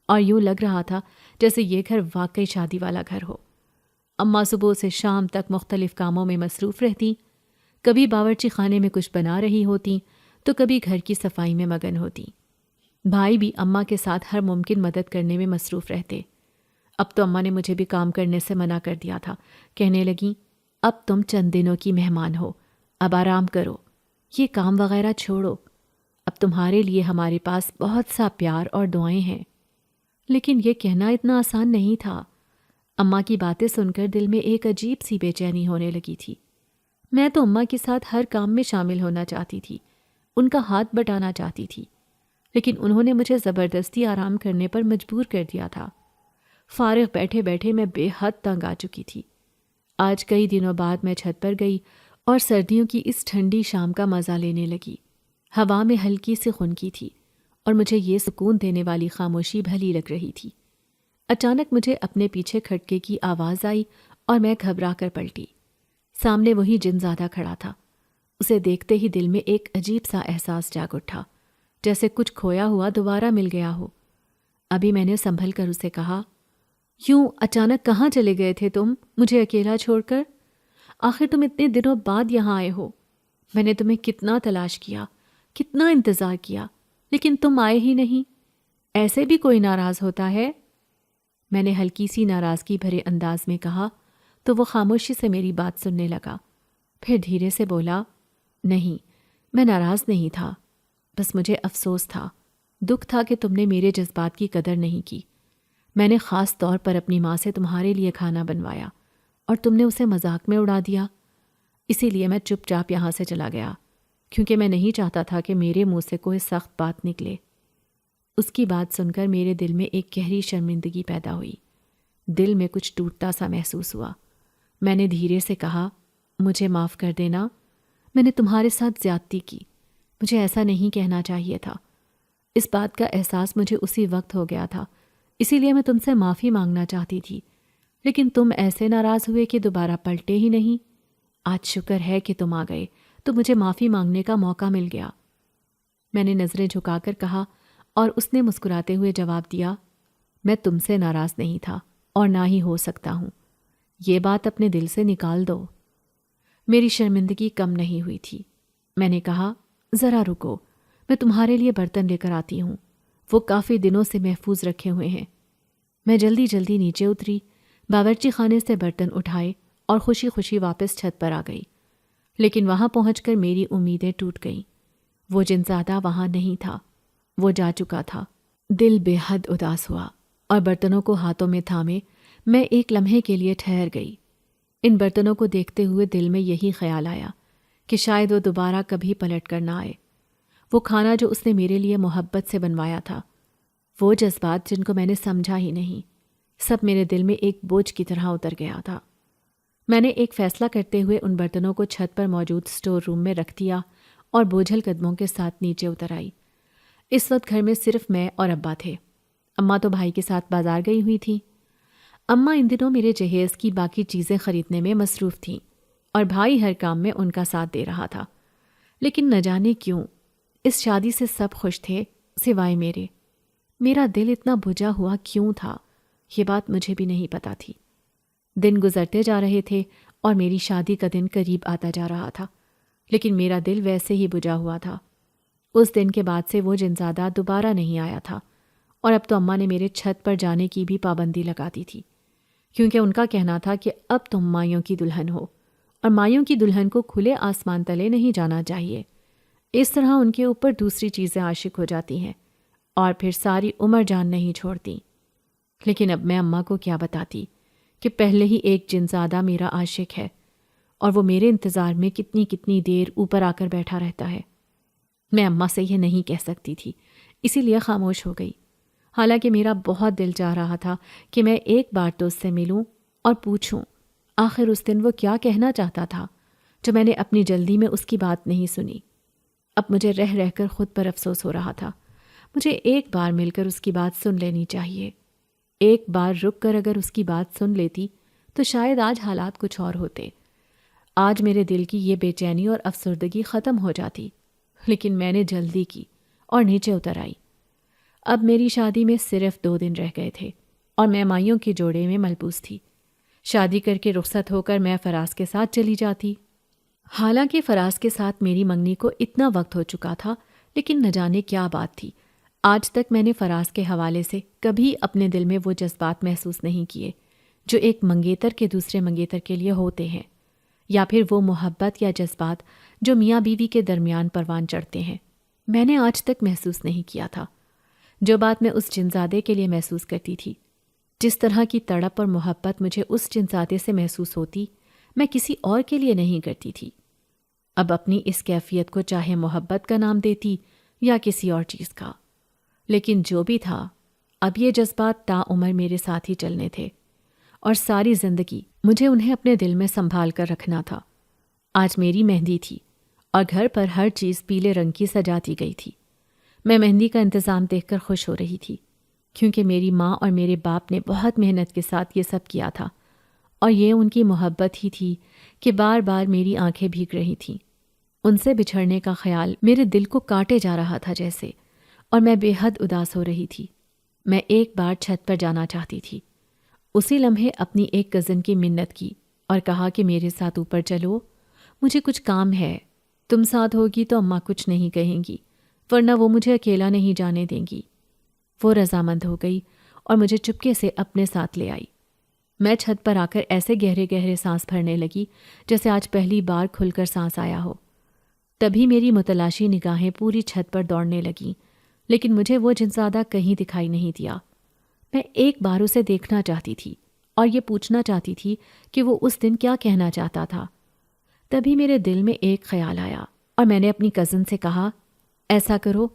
اور یوں لگ رہا تھا جیسے یہ گھر واقعی شادی والا گھر ہو۔ اماں صبح سے شام تک مختلف کاموں میں مصروف رہتی، کبھی باورچی خانے میں کچھ بنا رہی ہوتی تو کبھی گھر کی صفائی میں مگن ہوتی۔ بھائی بھی اماں کے ساتھ ہر ممکن مدد کرنے میں مصروف رہتے۔ اب تو اماں نے مجھے بھی کام کرنے سے منع کر دیا تھا، کہنے لگیں، اب تم چند دنوں کی مہمان ہو، اب آرام کرو، یہ کام وغیرہ چھوڑو، اب تمہارے لیے ہمارے پاس بہت سا پیار اور دعائیں ہیں۔ لیکن یہ کہنا اتنا آسان نہیں تھا۔ اماں کی باتیں سن کر دل میں ایک عجیب سی بے چینی ہونے لگی تھی۔ میں تو اماں کے ساتھ ہر کام میں شامل ہونا چاہتی تھی، ان کا ہاتھ بٹانا چاہتی تھی، لیکن انہوں نے مجھے زبردستی آرام کرنے پر مجبور کر دیا تھا۔ فارغ بیٹھے بیٹھے میں بے حد تنگ آ چکی تھی۔ آج کئی دنوں بعد میں چھت پر گئی اور سردیوں کی اس ٹھنڈی شام کا مزہ لینے لگی۔ ہوا میں ہلکی سی خنکی تھی اور مجھے یہ سکون دینے والی خاموشی بھلی لگ رہی تھی۔ اچانک مجھے اپنے پیچھے کھٹکے کی آواز آئی اور میں گھبرا کر پلٹی۔ سامنے وہی جنزادہ کھڑا تھا۔ اسے دیکھتے ہی دل میں ایک عجیب سا احساس جاگ اٹھا، جیسے کچھ کھویا ہوا دوبارہ مل گیا ہو۔ ابھی میں نے سنبھل کر اسے کہا، یوں اچانک کہاں چلے گئے تھے تم، مجھے اکیلا چھوڑ کر؟ آخر تم اتنے دنوں بعد یہاں آئے ہو۔ میں نے تمہیں کتنا تلاش کیا، کتنا انتظار کیا، لیکن تم آئے ہی نہیں۔ ایسے بھی کوئی ناراض ہوتا ہے؟ میں نے ہلکی سی ناراضگی بھرے انداز میں کہا تو وہ خاموشی سے میری بات سننے لگا، پھر دھیرے سے بولا، نہیں، میں ناراض نہیں تھا، بس مجھے افسوس تھا دکھ تھا کہ تم نے میرے جذبات کی قدر نہیں کی۔ میں نے خاص طور پر اپنی ماں سے تمہارے لیے کھانا بنوایا اور تم نے اسے مذاق میں اڑا دیا۔ اسی لیے میں چپ چاپ یہاں سے چلا گیا، کیونکہ میں نہیں چاہتا تھا کہ میرے منہ سے کوئی سخت بات نکلے۔ اس کی بات سن کر میرے دل میں ایک گہری شرمندگی پیدا ہوئی۔ دل میں کچھ ٹوٹتا سا محسوس ہوا۔ میں نے دھیرے سے کہا، مجھے معاف کر دینا، میں نے تمہارے ساتھ زیادتی کی، مجھے ایسا نہیں کہنا چاہیے تھا۔ اس بات کا احساس مجھے اسی وقت ہو گیا تھا، اسی لیے میں تم سے معافی مانگنا چاہتی تھی، لیکن تم ایسے ناراض ہوئے کہ دوبارہ پلٹے ہی نہیں۔ آج شکر ہے کہ تم آ گئے تو مجھے معافی مانگنے کا موقع مل گیا۔ میں نے نظریں جھکا کر کہا اور اس نے مسکراتے ہوئے جواب دیا، میں تم سے ناراض نہیں تھا اور نہ ہی ہو سکتا ہوں، یہ بات اپنے دل سے نکال دو۔ میری شرمندگی کم نہیں ہوئی تھی۔ میں نے کہا، ذرا رکو، میں تمہارے لیے برتن لے کر آتی ہوں، وہ کافی دنوں سے محفوظ رکھے ہوئے ہیں۔ میں جلدی جلدی نیچے اتری، باورچی خانے سے برتن اٹھائے اور خوشی خوشی واپس چھت پر آ گئی۔ لیکن وہاں پہنچ کر میری امیدیں ٹوٹ گئیں۔ وہ جنزادہ وہاں نہیں تھا، وہ جا چکا تھا۔ دل بے حد اداس ہوا اور برتنوں کو ہاتھوں میں تھامے میں ایک لمحے کے لیے ٹھہر گئی۔ ان برتنوں کو دیکھتے ہوئے دل میں یہی خیال آیا کہ شاید وہ دوبارہ کبھی پلٹ کر نہ آئے۔ وہ کھانا جو اس نے میرے لیے محبت سے بنوایا تھا، وہ جذبات جن کو میں نے سمجھا ہی نہیں، سب میرے دل میں ایک بوجھ کی طرح اتر گیا تھا۔ میں نے ایک فیصلہ کرتے ہوئے ان برتنوں کو چھت پر موجود اسٹور روم میں رکھ دیا اور بوجھل قدموں کے ساتھ نیچے اتر آئی۔ اس وقت گھر میں صرف میں اور ابا تھے۔ اماں تو بھائی کے ساتھ بازار گئی ہوئی تھی۔ اماں ان دنوں میرے جہیز کی باقی چیزیں خریدنے میں مصروف تھیں اور بھائی ہر کام میں ان کا ساتھ دے رہا تھا۔ لیکن نہ جانے کیوں اس شادی سے سب خوش تھے سوائے میرے۔ میرا دل اتنا بجھا ہوا کیوں تھا، یہ بات مجھے بھی نہیں پتا تھی۔ دن گزرتے جا رہے تھے اور میری شادی کا دن قریب آتا جا رہا تھا، لیکن میرا دل ویسے ہی بجھا ہوا تھا۔ اس دن کے بعد سے وہ جنزادہ دوبارہ نہیں آیا تھا اور اب تو اماں نے میرے چھت پر جانے کی بھی پابندی لگا دی تھی، کیونکہ ان کا کہنا تھا کہ اب تم مائیوں کی دلہن ہو اور مائیوں کی دلہن کو کھلے آسمان تلے نہیں جانا چاہیے۔ اس طرح ان کے اوپر دوسری چیزیں عاشق ہو جاتی ہیں اور پھر ساری عمر جان نہیں چھوڑتی۔ لیکن اب میں اماں کو کیا بتاتی کہ پہلے ہی ایک جنزادہ میرا عاشق ہے اور وہ میرے انتظار میں کتنی کتنی دیر اوپر آ کر بیٹھا رہتا ہے۔ میں اماں سے یہ نہیں کہہ سکتی تھی، اسی لیے خاموش ہو گئی، حالانکہ میرا بہت دل چاہ رہا تھا کہ میں ایک بار تو اس سے ملوں اور پوچھوں آخر اس دن وہ کیا کہنا چاہتا تھا جو میں نے اپنی جلدی میں اس کی بات نہیں سنی۔ اب مجھے رہ رہ کر خود پر افسوس ہو رہا تھا۔ مجھے ایک بار مل کر اس کی بات سن لینی چاہیے۔ ایک بار رک کر اگر اس کی بات سن لیتی تو شاید آج حالات کچھ اور ہوتے۔ آج میرے دل کی یہ بے چینی اور افسردگی ختم ہو جاتی، لیکن میں نے جلدی کی اور نیچے اتر آئی۔ اب میری شادی میں صرف 2 دن رہ گئے تھے اور میں مائیوں کے جوڑے میں ملبوس تھی۔ شادی کر کے رخصت ہو کر میں فراز کے ساتھ چلی جاتی۔ حالانکہ فراز کے ساتھ میری منگنی کو اتنا وقت ہو چکا تھا، لیکن نہ جانے کیا بات تھی، آج تک میں نے فراز کے حوالے سے کبھی اپنے دل میں وہ جذبات محسوس نہیں کیے جو ایک منگیتر کے دوسرے منگیتر کے لیے ہوتے ہیں، یا پھر وہ محبت یا جذبات جو میاں بیوی کے درمیان پروان چڑھتے ہیں، میں نے آج تک محسوس نہیں کیا تھا۔ جو بات میں اس جنزادے کے لیے محسوس کرتی تھی، جس طرح کی تڑپ اور محبت مجھے اس جنزادے سے محسوس ہوتی، میں کسی اور کے لیے نہیں کرتی تھی۔ اب اپنی اس کیفیت کو چاہے محبت کا نام دیتی یا کسی اور چیز کا، لیکن جو بھی تھا، اب یہ جذبات تا عمر میرے ساتھ ہی چلنے تھے اور ساری زندگی مجھے انہیں اپنے دل میں سنبھال کر رکھنا تھا۔ آج میری مہندی تھی اور گھر پر ہر چیز پیلے رنگ کی سجاتی گئی تھی۔ میں مہندی کا انتظام دیکھ کر خوش ہو رہی تھی، کیونکہ میری ماں اور میرے باپ نے بہت محنت کے ساتھ یہ سب کیا تھا، اور یہ ان کی محبت ہی تھی کہ بار بار میری آنکھیں بھیگ رہی تھیں۔ ان سے بچھڑنے کا خیال میرے دل کو کاٹے جا رہا تھا جیسے، اور میں بے حد اداس ہو رہی تھی۔ میں ایک بار چھت پر جانا چاہتی تھی۔ اسی لمحے اپنی ایک کزن کی منت کی اور کہا کہ میرے ساتھ اوپر چلو، مجھے کچھ کام ہے، تم ساتھ ہوگی تو اماں کچھ نہیں کہیں گی، ورنہ وہ مجھے اکیلا نہیں جانے دیں گی۔ وہ رضامند ہو گئی اور مجھے چپکے سے اپنے ساتھ لے آئی۔ میں چھت پر آ کر ایسے گہرے گہرے سانس بھرنے لگی جیسے آج پہلی بار کھل کر سانس آیا ہو۔ تبھی میری متلاشی نگاہیں پوری چھت پر دوڑنے لگیں لیکن مجھے وہ جنزادہ کہیں دکھائی نہیں دیا۔ میں ایک بار اسے دیکھنا چاہتی تھی اور یہ پوچھنا چاہتی تھی کہ وہ اس دن کیا کہنا چاہتا تھا۔ تبھی میرے دل میں ایک خیال آیا اور میں نے اپنی کزن سے کہا، ایسا کرو،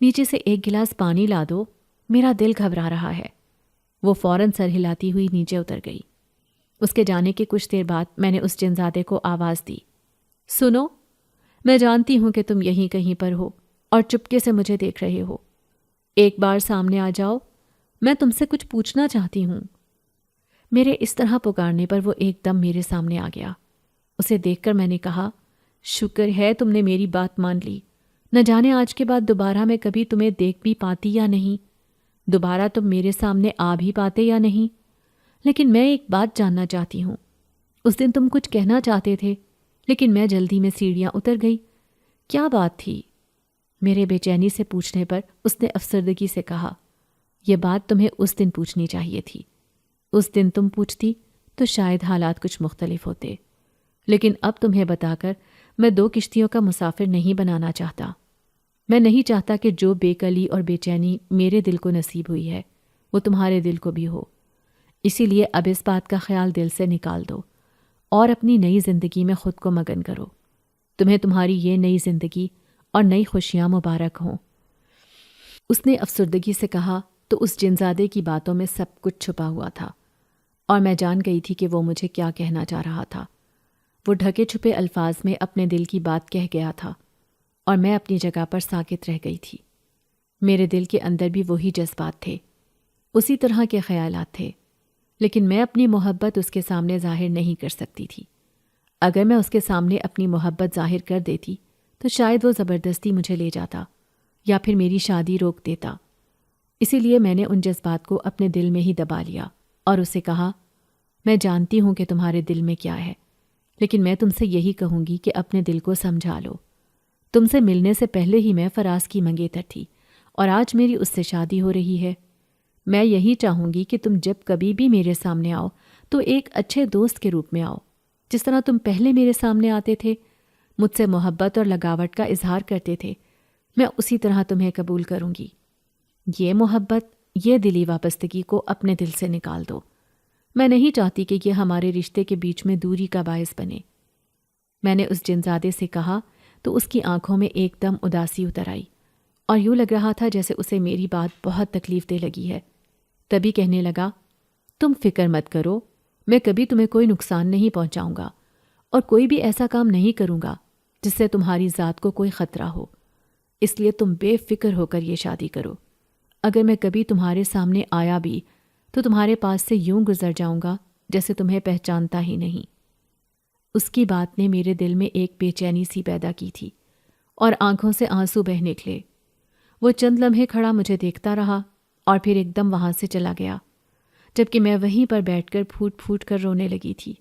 نیچے سے ایک گلاس پانی لا دو، میرا دل گھبرا رہا ہے۔ وہ فوراً سر ہلاتی ہوئی نیچے اتر گئی۔ اس کے جانے کے کچھ دیر بعد میں نے اس جنزادے کو آواز دی، سنو، میں جانتی ہوں کہ تم یہیں کہیں پر ہو اور چپکے سے مجھے دیکھ رہے ہو۔ ایک بار سامنے آ جاؤ، میں تم سے کچھ پوچھنا چاہتی ہوں۔ میرے اس طرح پکارنے پر وہ ایک دم میرے سامنے آ گیا۔ اسے دیکھ کر میں نے کہا، شکر ہے تم نے میری بات مان لی، نہ جانے آج کے بعد دوبارہ میں کبھی تمہیں دیکھ بھی پاتی یا نہیں، دوبارہ تم میرے سامنے آ بھی پاتے یا نہیں۔ لیکن میں ایک بات جاننا چاہتی ہوں، اس دن تم کچھ کہنا چاہتے تھے لیکن میں جلدی میں سیڑھیاں اتر گئی، کیا بات تھی؟ میرے بے چینی سے پوچھنے پر اس نے افسردگی سے کہا، یہ بات تمہیں اس دن پوچھنی چاہیے تھی، اس دن تم پوچھتی تو شاید حالات کچھ مختلف ہوتے، لیکن اب تمہیں بتا کر میں دو کشتیوں کا مسافر نہیں بنانا چاہتا۔ میں نہیں چاہتا کہ جو بے کلی اور بے چینی میرے دل کو نصیب ہوئی ہے وہ تمہارے دل کو بھی ہو، اسی لیے اب اس بات کا خیال دل سے نکال دو اور اپنی نئی زندگی میں خود کو مگن کرو۔ تمہیں تمہاری یہ نئی زندگی اور نئی خوشیاں مبارک ہوں۔ اس نے افسردگی سے کہا تو اس جنزادے کی باتوں میں سب کچھ چھپا ہوا تھا اور میں جان گئی تھی کہ وہ مجھے کیا کہنا چاہ رہا تھا۔ وہ ڈھکے چھپے الفاظ میں اپنے دل کی بات کہہ گیا تھا اور میں اپنی جگہ پر ساکت رہ گئی تھی۔ میرے دل کے اندر بھی وہی جذبات تھے، اسی طرح کے خیالات تھے، لیکن میں اپنی محبت اس کے سامنے ظاہر نہیں کر سکتی تھی۔ اگر میں اس کے سامنے اپنی محبت ظاہر کر دیتی تو شاید وہ زبردستی مجھے لے جاتا یا پھر میری شادی روک دیتا۔ اسی لیے میں نے ان جذبات کو اپنے دل میں ہی دبا لیا اور اسے کہا، میں جانتی ہوں کہ تمہارے دل میں کیا ہے، لیکن میں تم سے یہی کہوں گی کہ اپنے دل کو سمجھا لو۔ تم سے ملنے سے پہلے ہی میں فراز کی منگیتر تھی اور آج میری اس سے شادی ہو رہی ہے۔ میں یہی چاہوں گی کہ تم جب کبھی بھی میرے سامنے آؤ تو ایک اچھے دوست کے روپ میں آؤ، جس طرح تم پہلے میرے سامنے آتے تھے، مجھ سے محبت اور لگاوٹ کا اظہار کرتے تھے، میں اسی طرح تمہیں قبول کروں گی۔ یہ محبت، یہ دلی وابستگی کو اپنے دل سے نکال دو۔ میں نہیں چاہتی کہ یہ ہمارے رشتے کے بیچ میں دوری کا باعث بنے۔ میں نے اس جنزادے سے کہا تو اس کی آنکھوں میں ایک دم اداسی اتر آئی اور یوں لگ رہا تھا جیسے اسے میری بات بہت تکلیف دہ لگی ہے۔ تبھی کہنے لگا، تم فکر مت کرو، میں کبھی تمہیں کوئی نقصان نہیں پہنچاؤں گا اور کوئی بھی ایسا کام نہیں کروں گا جس سے تمہاری ذات کو کوئی خطرہ ہو، اس لیے تم بے فکر ہو کر یہ شادی کرو۔ اگر میں کبھی تمہارے سامنے آیا بھی تو تمہارے پاس سے یوں گزر جاؤں گا جیسے تمہیں پہچانتا ہی نہیں۔ اس کی بات نے میرے دل میں ایک بے چینی سی پیدا کی تھی اور آنکھوں سے آنسو بہہ نکلے۔ وہ چند لمحے کھڑا مجھے دیکھتا رہا اور پھر ایک دم وہاں سے چلا گیا، جبکہ میں وہیں پر بیٹھ کر پھوٹ پھوٹ کر رونے لگی تھی،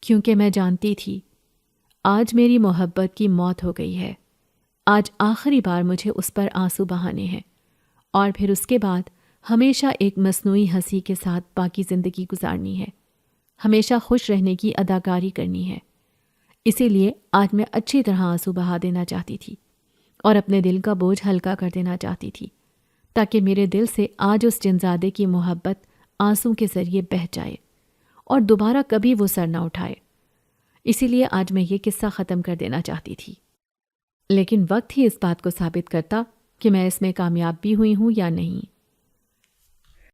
کیونکہ میں جانتی تھی آج میری محبت کی موت ہو گئی ہے۔ آج آخری بار مجھے اس پر آنسو بہانے ہیں اور پھر اس کے بعد ہمیشہ ایک مصنوعی ہنسی کے ساتھ باقی زندگی گزارنی ہے، ہمیشہ خوش رہنے کی اداکاری کرنی ہے۔ اسی لیے آج میں اچھی طرح آنسو بہا دینا چاہتی تھی اور اپنے دل کا بوجھ ہلکا کر دینا چاہتی تھی، تاکہ میرے دل سے آج اس جنزادے کی محبت آنسوں کے ذریعے بہہ جائے اور دوبارہ کبھی وہ سر نہ اٹھائے۔ اسی لیے آج میں یہ قصہ ختم کر دینا چاہتی تھی، لیکن وقت ہی اس بات کو ثابت کرتا کہ میں اس میں کامیاب بھی ہوئی ہوں یا نہیں۔